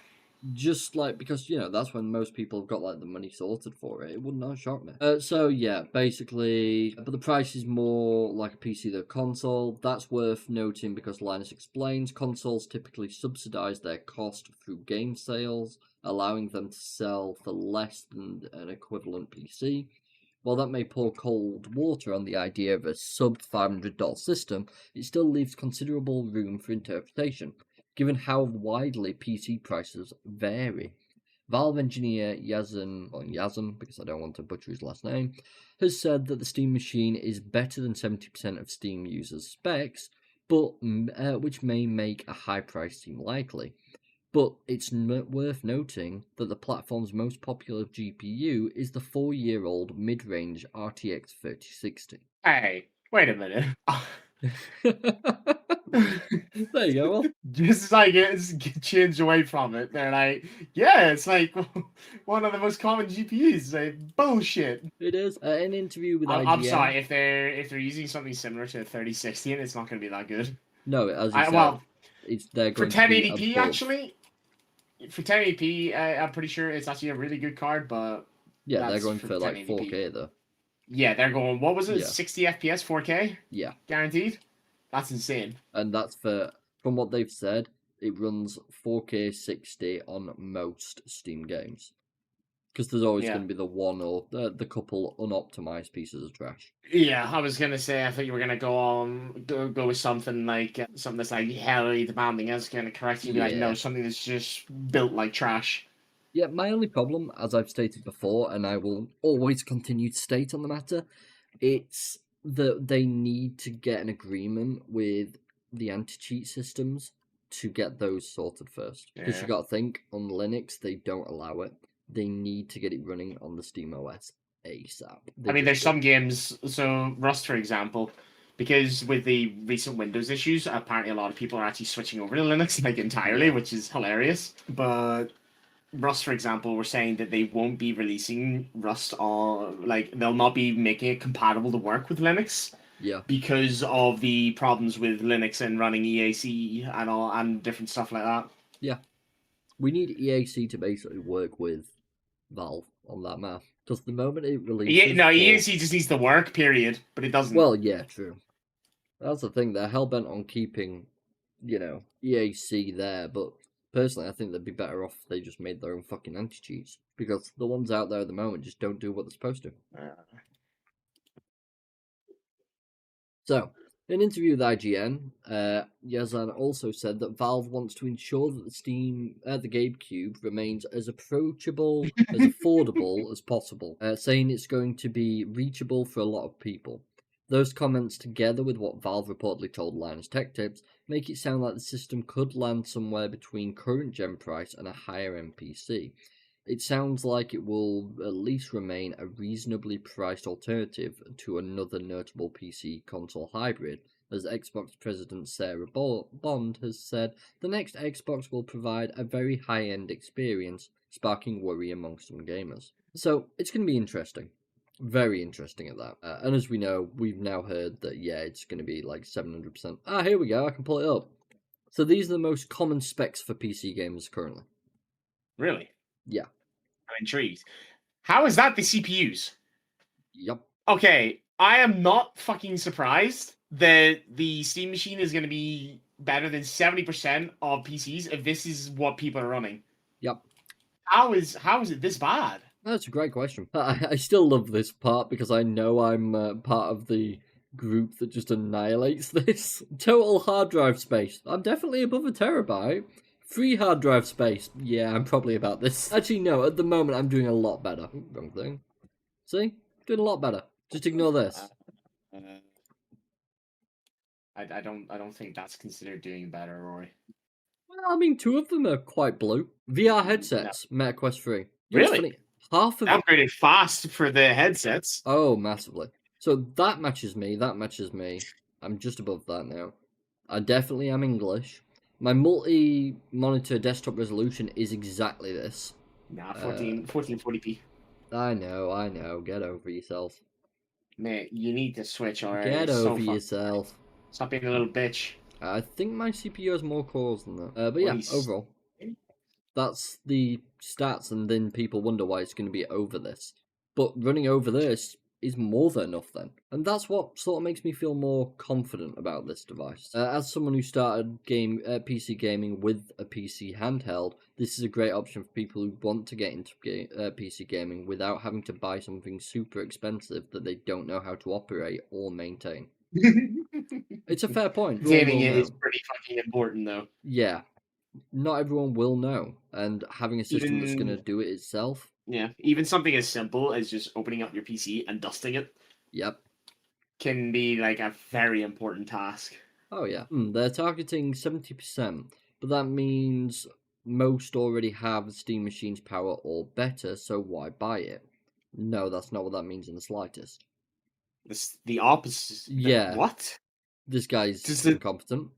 Speaker 1: Just like because that's when most people have got like the money sorted for it. It would not shock me. So yeah, basically, but the price is more like a PC than a console. That's worth noting because Linus explains consoles typically subsidize their cost through game sales, allowing them to sell for less than an equivalent PC. While that may pour cold water on the idea of a sub $500 system, it still leaves considerable room for interpretation, given how widely PC prices vary. Valve engineer Yazan, because I don't want to butcher his last name, has said that the Steam machine is better than 70% of Steam users' specs, but which may make a high price seem likely. But it's worth noting that the platform's most popular GPU is the 4-year-old mid-range RTX 3060.
Speaker 2: Hey, wait a minute.
Speaker 1: There you go. Well,
Speaker 2: Just like it's change away from it. They're like, yeah, it's like one of the most common GPUs. Like, bullshit.
Speaker 1: it is an interview with IGN.
Speaker 2: I'm sorry if they're using something similar to a 3060, and it's not going to be that good.
Speaker 1: No, as you said, they're
Speaker 2: for
Speaker 1: going to be
Speaker 2: 1080p
Speaker 1: above.
Speaker 2: actually. For 1080p, I'm pretty sure it's actually a really good card, but
Speaker 1: yeah, they're going for like 4K though.
Speaker 2: Yeah, they're going. What was it?
Speaker 1: Yeah.
Speaker 2: 60 FPS, 4K?
Speaker 1: Yeah,
Speaker 2: Guaranteed. That's insane.
Speaker 1: and that's from what they've said, it runs 4K 60 on most Steam games. Because there's always going to be the one or the couple unoptimized pieces of trash.
Speaker 2: Yeah, I was gonna say I thought you were gonna go with something like something that's like heavily demanding. I was gonna correct you, be like, no, something that's just built like trash.
Speaker 1: Yeah, my only problem, as I've stated before, and I will always continue to state on the matter, it's that they need to get an agreement with the anti-cheat systems to get those sorted first. Because you got to think, on Linux, they don't allow it. They need to get it running on the Steam OS ASAP.
Speaker 2: I mean, there's some games, so Rust, for example, because with the recent Windows issues, apparently a lot of people are actually switching over to Linux like entirely, which is hilarious. But Rust, for example, were saying that they won't be releasing Rust on, like, they'll not be making it compatible to work with Linux.
Speaker 1: Yeah.
Speaker 2: Because of the problems with Linux and running EAC and all and different stuff like that.
Speaker 1: Yeah. We need EAC to basically work with Valve on that matter. Because the moment it releases...
Speaker 2: EAC just needs to work, period. But it doesn't.
Speaker 1: Well, yeah, true. That's the thing. They're hell-bent on keeping, EAC there. But personally, I think they'd be better off if they just made their own fucking anti-cheats. Because the ones out there at the moment just don't do what they're supposed to. So, in an interview with IGN, Yazan also said that Valve wants to ensure that the GameCube remains as approachable, as affordable as possible, saying it's going to be reachable for a lot of people. Those comments, together with what Valve reportedly told Linus Tech Tips, make it sound like the system could land somewhere between current gen price and a higher-end PC. It sounds like it will at least remain a reasonably priced alternative to another notable PC console hybrid, as Xbox President Sarah Bond has said the next Xbox will provide a very high-end experience, sparking worry among some gamers. So, it's going to be interesting. Very interesting at that. And as we know, we've now heard that, it's going to be like 700%. Here we go, I can pull it up. So these are the most common specs for PC gamers currently.
Speaker 2: Really?
Speaker 1: Yeah.
Speaker 2: I'm intrigued. How is that the CPUs?
Speaker 1: Yep.
Speaker 2: Okay, I am not fucking surprised that the Steam machine is going to be better than 70% of PCs if this is what people are running.
Speaker 1: Yep.
Speaker 2: How is it this bad?
Speaker 1: That's a great question. I still love this part because I know I'm part of the group that just annihilates this. Total hard drive space. I'm definitely above a terabyte. Free hard drive space. Yeah, I'm probably about this. Actually, no, at the moment I'm doing a lot better. Wrong thing. See? Doing a lot better. Just ignore this.
Speaker 2: I don't think that's considered doing better, Rory.
Speaker 1: Well, I mean, 2 of them are quite blue. VR headsets, Meta Quest 3.
Speaker 2: Really?
Speaker 1: Half of
Speaker 2: upgraded fast for the headsets.
Speaker 1: Oh, massively. So that matches me. I'm just above that now. I definitely am English. My multi-monitor desktop resolution is exactly this.
Speaker 2: Nah, 1440p.
Speaker 1: I know. Get over yourself.
Speaker 2: Mate, you need to switch already.
Speaker 1: Get over yourself.
Speaker 2: Stop being a little bitch.
Speaker 1: I think my CPU has more cores than that. But yeah, overall. That's the stats, and then people wonder why it's going to be over this. But running over this is more than enough then. And that's what sort of makes me feel more confident about this device. As someone who started PC gaming with a PC handheld, this is a great option for people who want to get into PC gaming without having to buy something super expensive that they don't know how to operate or maintain. It's a fair point.
Speaker 2: Maintaining it is pretty fucking important, though.
Speaker 1: Yeah. Not everyone will know, and having a system that's going to do it itself.
Speaker 2: Yeah, even something as simple as just opening up your PC and dusting it.
Speaker 1: Yep.
Speaker 2: Can be like a very important task.
Speaker 1: Oh yeah. They're targeting 70%, but that means most already have Steam Machine's power or better, so why buy it? No, that's not what that means in the slightest.
Speaker 2: The opposite.
Speaker 1: Yeah.
Speaker 2: What?
Speaker 1: This guy's incompetent.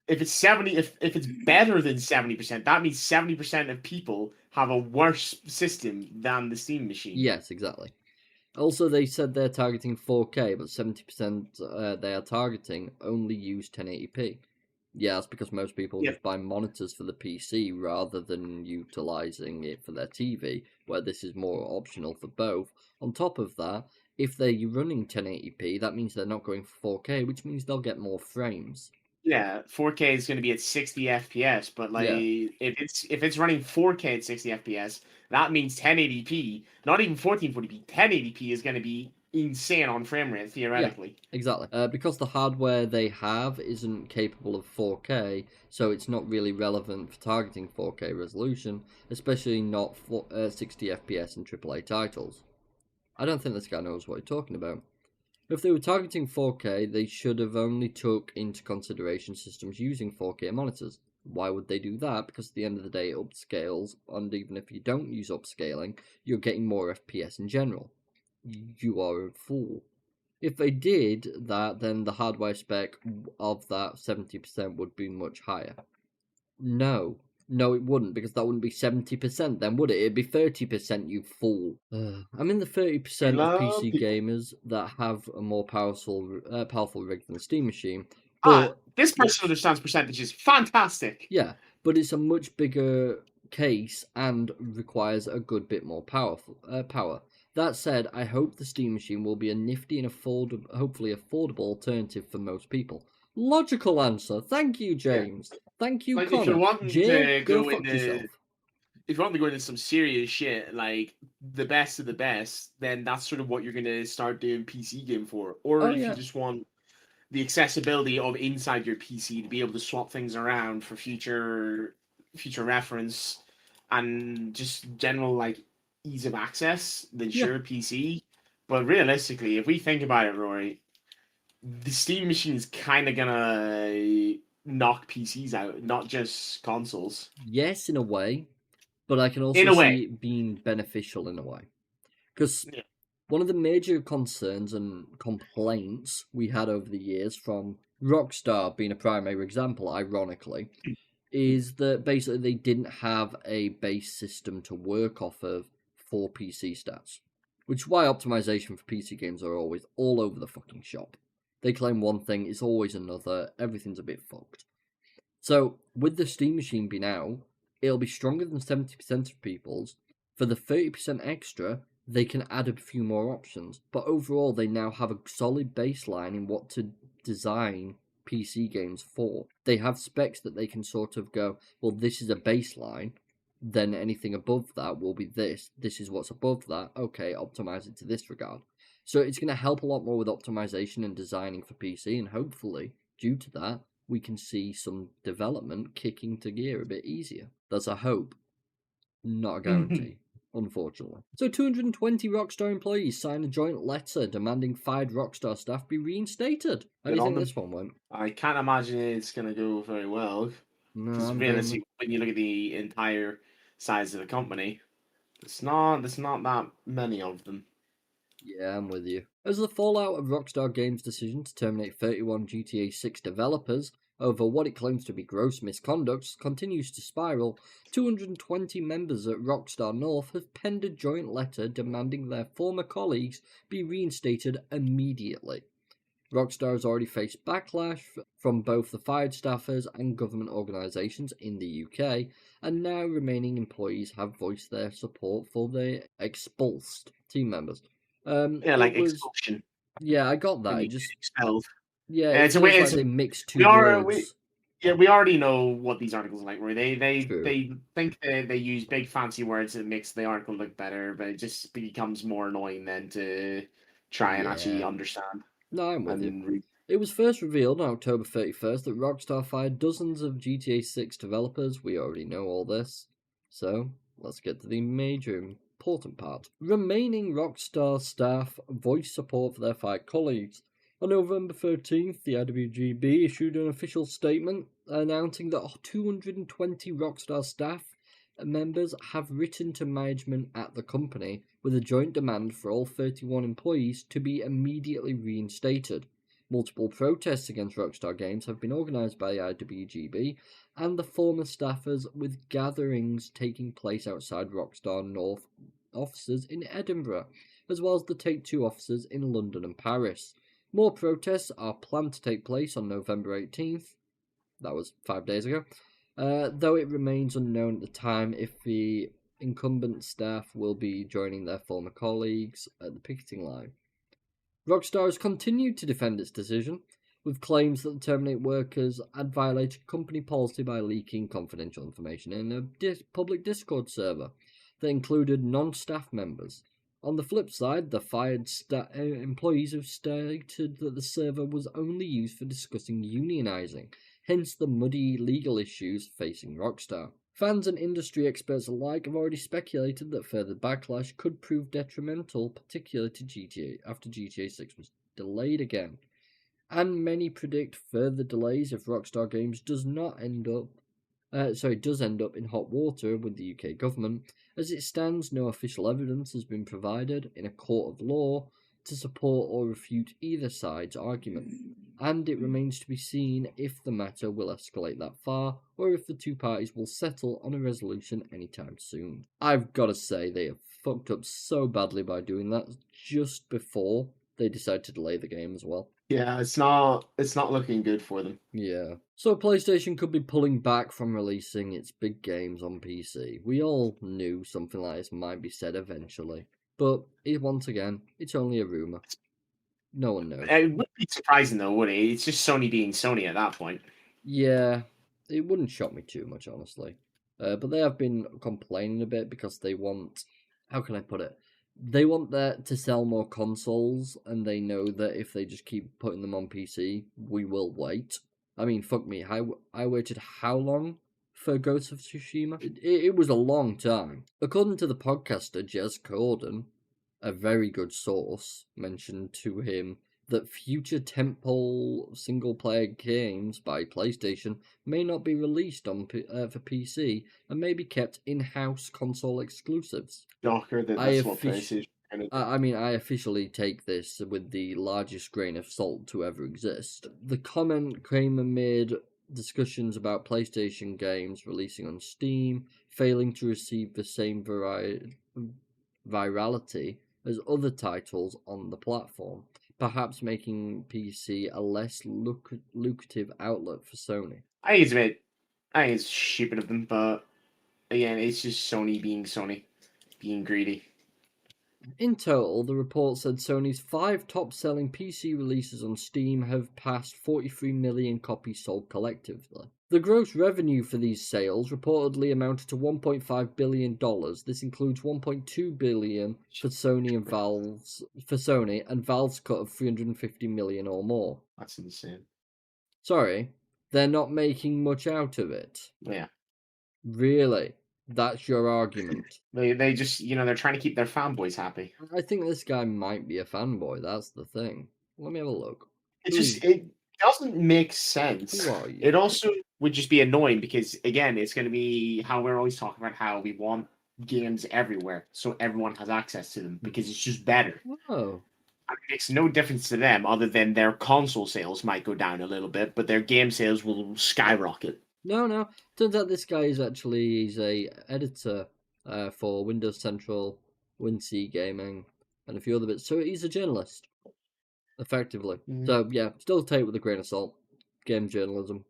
Speaker 2: If it's 70, if it's better than 70%, that means 70% of people have a worse system than the Steam Machine.
Speaker 1: Yes, exactly. Also, they said they're targeting 4K, but 70% they are targeting only use 1080p. Yeah, that's because most people just buy monitors for the PC rather than utilising it for their TV, where this is more optional for both. On top of that, if they're running 1080p, that means they're not going for 4K, which means they'll get more frames.
Speaker 2: Yeah, 4K is going to be at 60 FPS, but like if it's running 4K at 60 FPS, that means 1080p, not even 1440p, 1080p is going to be insane on frame rate theoretically.
Speaker 1: Yeah, exactly. Because the hardware they have isn't capable of 4K, so it's not really relevant for targeting 4K resolution, especially not 60 FPS in AAA titles. I don't think this guy knows what he's talking about. If they were targeting 4K, they should have only took into consideration systems using 4K monitors. Why would they do that? Because at the end of the day, it upscales, and even if you don't use upscaling, you're getting more FPS in general. You are a fool. If they did that, then the hardware spec of that 70% would be much higher. No, it wouldn't, because that wouldn't be 70% then, would it? It'd be 30%, you fool. I'm in the 30% of PC gamers that have a more powerful rig than the Steam Machine. But
Speaker 2: this person understands percentages. Fantastic!
Speaker 1: Yeah, but it's a much bigger case and requires a good bit more power. That said, I hope the Steam Machine will be a nifty and hopefully affordable alternative for most people. Logical answer. Thank you, James. Yeah. Thank you, Connor.
Speaker 2: If you're wanting to go
Speaker 1: yourself.
Speaker 2: If you want to go into some serious shit, like the best of the best, then that's sort of what you're going to start doing PC game for. Or if you just want the accessibility of inside your PC to be able to swap things around for future reference and just general like ease of access, then sure, PC. But realistically, if we think about it, Rory, the Steam Machine is kind of gonna knock PCs out, not just consoles.
Speaker 1: Yes, in a way, but I can also see it being beneficial in a way. Because one of the major concerns and complaints we had over the years, from Rockstar being a primary example, ironically, is that basically they didn't have a base system to work off of for PC stats. Which is why optimization for PC games are always all over the fucking shop. They claim one thing, it's always another, everything's a bit fucked. So, with the Steam Machine being out, it'll be stronger than 70% of people's. For the 30% extra, they can add a few more options. But overall, they now have a solid baseline in what to design PC games for. They have specs that they can sort of go, well, this is a baseline, then anything above that will be this. This is what's above that. Okay, optimize it to this regard. So it's going to help a lot more with optimization and designing for PC, and hopefully, due to that, we can see some development kicking to gear a bit easier. That's a hope, not a guarantee, unfortunately. So 220 Rockstar employees signed a joint letter demanding fired Rockstar staff be reinstated. How do you think this one went?
Speaker 2: I can't imagine it's going to go very well. Because realistically, when you look at the entire size of the company, there's not that many of them.
Speaker 1: Yeah, I'm with you. As the fallout of Rockstar Games' decision to terminate 31 GTA 6 developers over what it claims to be gross misconduct continues to spiral, 220 members at Rockstar North have penned a joint letter demanding their former colleagues be reinstated immediately. Rockstar has already faced backlash from both the fired staffers and government organisations in the UK, and now remaining employees have voiced their support for the expulsed team members.
Speaker 2: Yeah, like expulsion.
Speaker 1: Yeah, I got that.
Speaker 2: When
Speaker 1: It
Speaker 2: you
Speaker 1: just
Speaker 2: get expelled.
Speaker 1: yeah,
Speaker 2: And
Speaker 1: it
Speaker 2: it's a
Speaker 1: feels
Speaker 2: way.
Speaker 1: like they mixed two
Speaker 2: We
Speaker 1: words.
Speaker 2: we already know what these articles are like. Where they
Speaker 1: True.
Speaker 2: think they use big fancy words that makes the article look better, but it just becomes more annoying then to try and actually
Speaker 1: Yeah.
Speaker 2: understand
Speaker 1: No, I'm with you.
Speaker 2: and read.
Speaker 1: It was first revealed on October 31st that Rockstar fired dozens of GTA 6 developers. We already know all this. So, let's get to the major important part. Remaining Rockstar staff voiced support for their fired colleagues. On November 13th, the IWGB issued an official statement announcing that 220 Rockstar staff members have written to management at the company with a joint demand for all 31 employees to be immediately reinstated. Multiple protests against Rockstar Games have been organised by the IWGB and the former staffers, with gatherings taking place outside Rockstar North offices in Edinburgh, as well as the Take Two offices in London and Paris. More protests are planned to take place on November 18th. That was 5 days ago. Though it remains unknown at the time if the incumbent staff will be joining their former colleagues at the picketing line. Rockstar has continued to defend its decision, with claims that the terminate workers had violated company policy by leaking confidential information in a public Discord server that included non-staff members. On the flip side, the fired employees have stated that the server was only used for discussing unionising, hence the muddy legal issues facing Rockstar. Fans and industry experts alike have already speculated that further backlash could prove detrimental, particularly to GTA after GTA 6 was delayed again. And many predict further delays if Rockstar Games does end up in hot water with the UK government. As it stands, no official evidence has been provided in a court of law to support or refute either side's argument, and it remains to be seen if the matter will escalate that far or if the two parties will settle on a resolution anytime soon. I've got to say, they have fucked up so badly by doing that just before they decide to delay the game as well.
Speaker 2: Yeah, it's not looking good for them.
Speaker 1: Yeah. So PlayStation could be pulling back from releasing its big games on PC. We all knew something like this might be said eventually. But once again, it's only a rumour. No one knows.
Speaker 2: It wouldn't be surprising though, would it? It's just Sony being Sony at that point.
Speaker 1: Yeah, it wouldn't shock me too much, honestly. But they have been complaining a bit because they want... How can I put it? They want to sell more consoles, and they know that if they just keep putting them on PC, we will wait. I mean, fuck me, I waited how long for Ghost of Tsushima? It was a long time. According to the podcaster Jez Corden, a very good source mentioned to him that future tentpole single-player games by PlayStation may not be released for PC and may be kept in-house console exclusives.
Speaker 2: Shocker that that's what PlayStation.
Speaker 1: I mean, I officially take this with the largest grain of salt to ever exist. The comment came amid discussions about PlayStation games releasing on Steam, failing to receive the same virality as other titles on the platform, perhaps making PC a less lucrative outlet for Sony.
Speaker 2: I think it's stupid of them, but again, it's just Sony being greedy.
Speaker 1: In total, the report said Sony's 5 top-selling PC releases on Steam have passed 43 million copies sold collectively. The gross revenue for these sales reportedly amounted to $1.5 billion. This includes $1.2 billion for Sony and Valve's cut of $350 million or more.
Speaker 2: That's insane.
Speaker 1: Sorry, they're not making much out of it.
Speaker 2: Yeah.
Speaker 1: Really? That's your argument?
Speaker 2: They just, they're trying to keep their fanboys happy.
Speaker 1: I think this guy might be a fanboy, that's the thing. Let me have a look.
Speaker 2: It doesn't make sense.
Speaker 1: Who are you?
Speaker 2: It also would just be annoying because, again, it's going to be how we're always talking about how we want games everywhere so everyone has access to them because it's just better.
Speaker 1: Oh.
Speaker 2: It makes no difference to them other than their console sales might go down a little bit, but their game sales will skyrocket.
Speaker 1: No. Turns out this guy is he's a editor for Windows Central, WinC Gaming, and a few other bits. So he's a journalist. effectively.
Speaker 2: Mhm.
Speaker 1: So yeah, still take it with a grain of salt. Game journalism,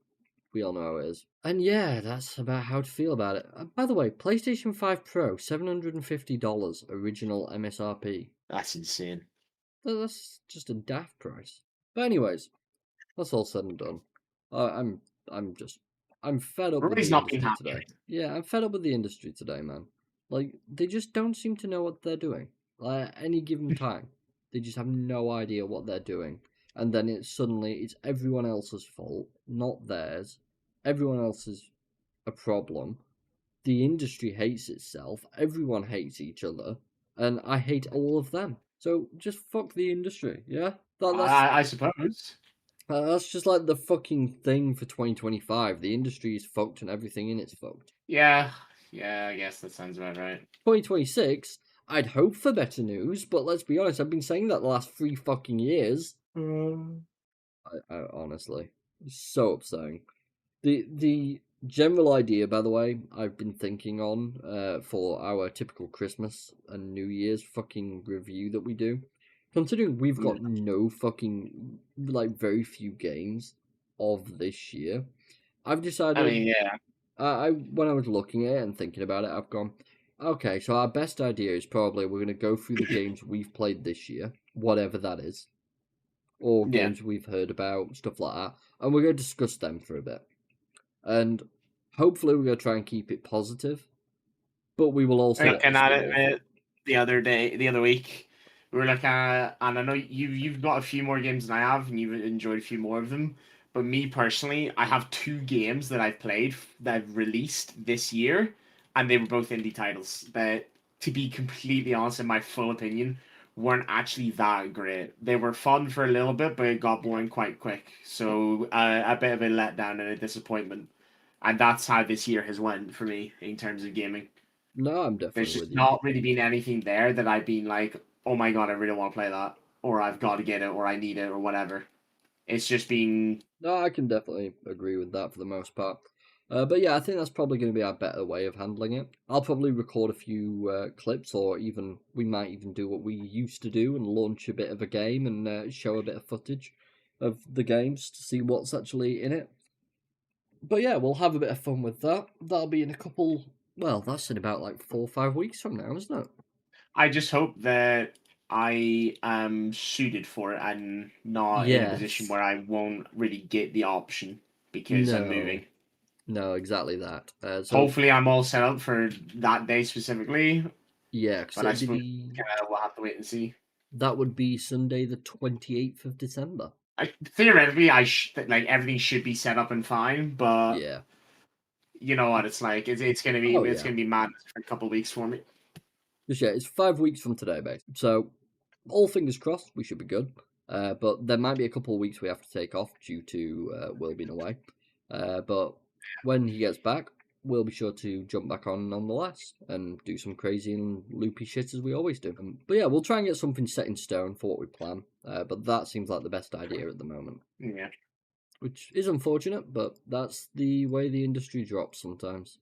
Speaker 1: we all know how it is. And yeah, that's about how to feel about it. By the way, PlayStation 5 Pro, $750 original MSRP.
Speaker 2: That's insane.
Speaker 1: That's just a daft price. But anyways, that's all said and done. I'm I'm fed up with
Speaker 2: Rory's
Speaker 1: the
Speaker 2: not being
Speaker 1: industry
Speaker 2: happy.
Speaker 1: today. Yeah, I'm fed up with the industry today, man. Like they just don't seem to know what they're doing. Like at any given time, they just have no idea what they're doing, and then it's everyone else's fault, not theirs. Everyone else is a problem. The industry hates itself. Everyone hates each other, and I hate all of them. So just fuck the industry, yeah.
Speaker 2: I suppose.
Speaker 1: That's just like the fucking thing for 2025. The industry is fucked and everything in it's fucked.
Speaker 2: Yeah, I guess that sounds about right.
Speaker 1: 2026, I'd hope for better news, but let's be honest, I've been saying that the last 3 fucking years. I honestly, it's so upsetting. The general idea, by the way, I've been thinking on for our typical Christmas and New Year's fucking review that we do. Considering we've got no fucking, like, very few games of this year, I've decided.
Speaker 2: I mean, yeah.
Speaker 1: When I was looking at it and thinking about it, I've gone, okay, so our best idea is probably we're going to go through the games we've played this year, whatever that is, or
Speaker 2: Yeah.
Speaker 1: games we've heard about, stuff like that, and we're going to discuss them for a bit. And hopefully we're going to try and keep it positive, but we will also
Speaker 2: Looking
Speaker 1: let
Speaker 2: at
Speaker 1: this be
Speaker 2: it the other week, we were looking at, and I know you've got a few more games than I have, and you've enjoyed a few more of them. But me personally, I have 2 games that I've played that I've released this year, and they were both indie titles that, to be completely honest, in my full opinion, weren't actually that great. They were fun for a little bit, but it got boring quite quick. So a bit of a letdown and a disappointment, and that's how this year has went for me in terms of gaming.
Speaker 1: No, I'm
Speaker 2: There's
Speaker 1: definitely with
Speaker 2: just
Speaker 1: you.
Speaker 2: not really been anything there that I've been like, oh my god, I really want to play that, or I've got to get it, or I need it, or whatever. It's just been
Speaker 1: No, I can definitely agree with that for the most part. But yeah, I think that's probably going to be our better way of handling it. I'll probably record a few clips, or even we might even do what we used to do and launch a bit of a game and show a bit of footage of the games to see what's actually in it. But yeah, we'll have a bit of fun with that. That'll be in a couple. Well, that's in about like 4 or 5 weeks from now, isn't it?
Speaker 2: I just hope that I am suited for it and not in a position
Speaker 1: Yes.
Speaker 2: where I won't really get the option because I'm
Speaker 1: No.
Speaker 2: moving.
Speaker 1: No, exactly that. So
Speaker 2: Hopefully, I'm all set up for that day specifically,
Speaker 1: yeah, because
Speaker 2: but I
Speaker 1: it'd
Speaker 2: suppose
Speaker 1: be
Speaker 2: we'll have to wait and see.
Speaker 1: that would be Sunday the 28th of December.
Speaker 2: Theoretically, like everything should be set up and fine, but
Speaker 1: Yeah.
Speaker 2: you know what it's like. It's gonna be
Speaker 1: Oh
Speaker 2: it's
Speaker 1: yeah.
Speaker 2: gonna be madness for a couple of weeks for me.
Speaker 1: Just yeah, it's 5 weeks from today, basically. So all fingers crossed, we should be good. But there might be a couple of weeks we have to take off due to Will being away. But when he gets back, we'll be sure to jump back on nonetheless and do some crazy and loopy shit as we always do. But yeah, we'll try and get something set in stone for what we plan. But that seems like the best idea at the moment.
Speaker 2: Yeah.
Speaker 1: Which is unfortunate, but that's the way the industry drops sometimes.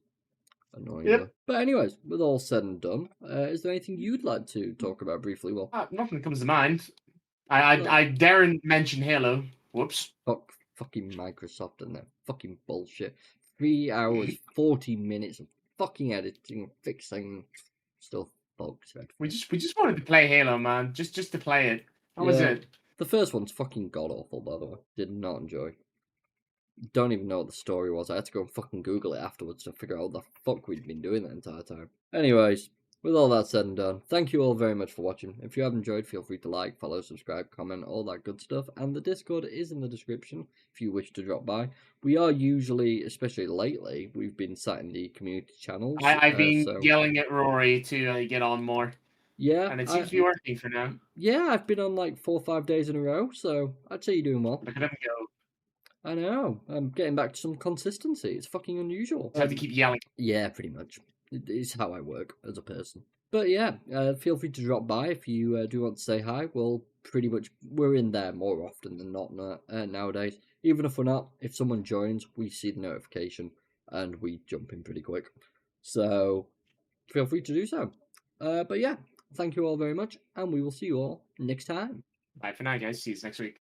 Speaker 1: Annoyingly.
Speaker 2: Yep.
Speaker 1: But anyways, with all said and done, is there anything you'd like to talk about briefly? Well,
Speaker 2: Nothing comes to mind. I daren't mention Halo. Whoops.
Speaker 1: fucking Microsoft and their fucking bullshit. 3 hours, 40 minutes of fucking editing, fixing, still bugs.
Speaker 2: We just wanted to play Halo, man. Just to play it. That was it.
Speaker 1: The first one's fucking god awful, by the way. Did not enjoy. Don't even know what the story was. I had to go and fucking Google it afterwards to figure out what the fuck we'd been doing the entire time. Anyways, with all that said and done, thank you all very much for watching. If you have enjoyed, feel free to like, follow, subscribe, comment, all that good stuff. And the Discord is in the description if you wish to drop by. We are usually, especially lately, we've been sat in the community channels.
Speaker 2: I've been yelling at Rory to get on more.
Speaker 1: Yeah.
Speaker 2: And it seems to be working for now.
Speaker 1: Yeah, I've been on like 4 or 5 days in a row, so I'd say you're doing well.
Speaker 2: Look at him go.
Speaker 1: I know. I'm getting back to some consistency. It's fucking unusual.
Speaker 2: I have to keep yelling.
Speaker 1: Yeah, pretty much. It's how I work as a person. But yeah, feel free to drop by if you do want to say hi. Well, pretty much we're in there more often than not nowadays. Even if we're not, if someone joins, we see the notification and we jump in pretty quick. So feel free to do so. But yeah, thank you all very much, and we will see you all next time.
Speaker 2: Bye for now, guys. See you next week.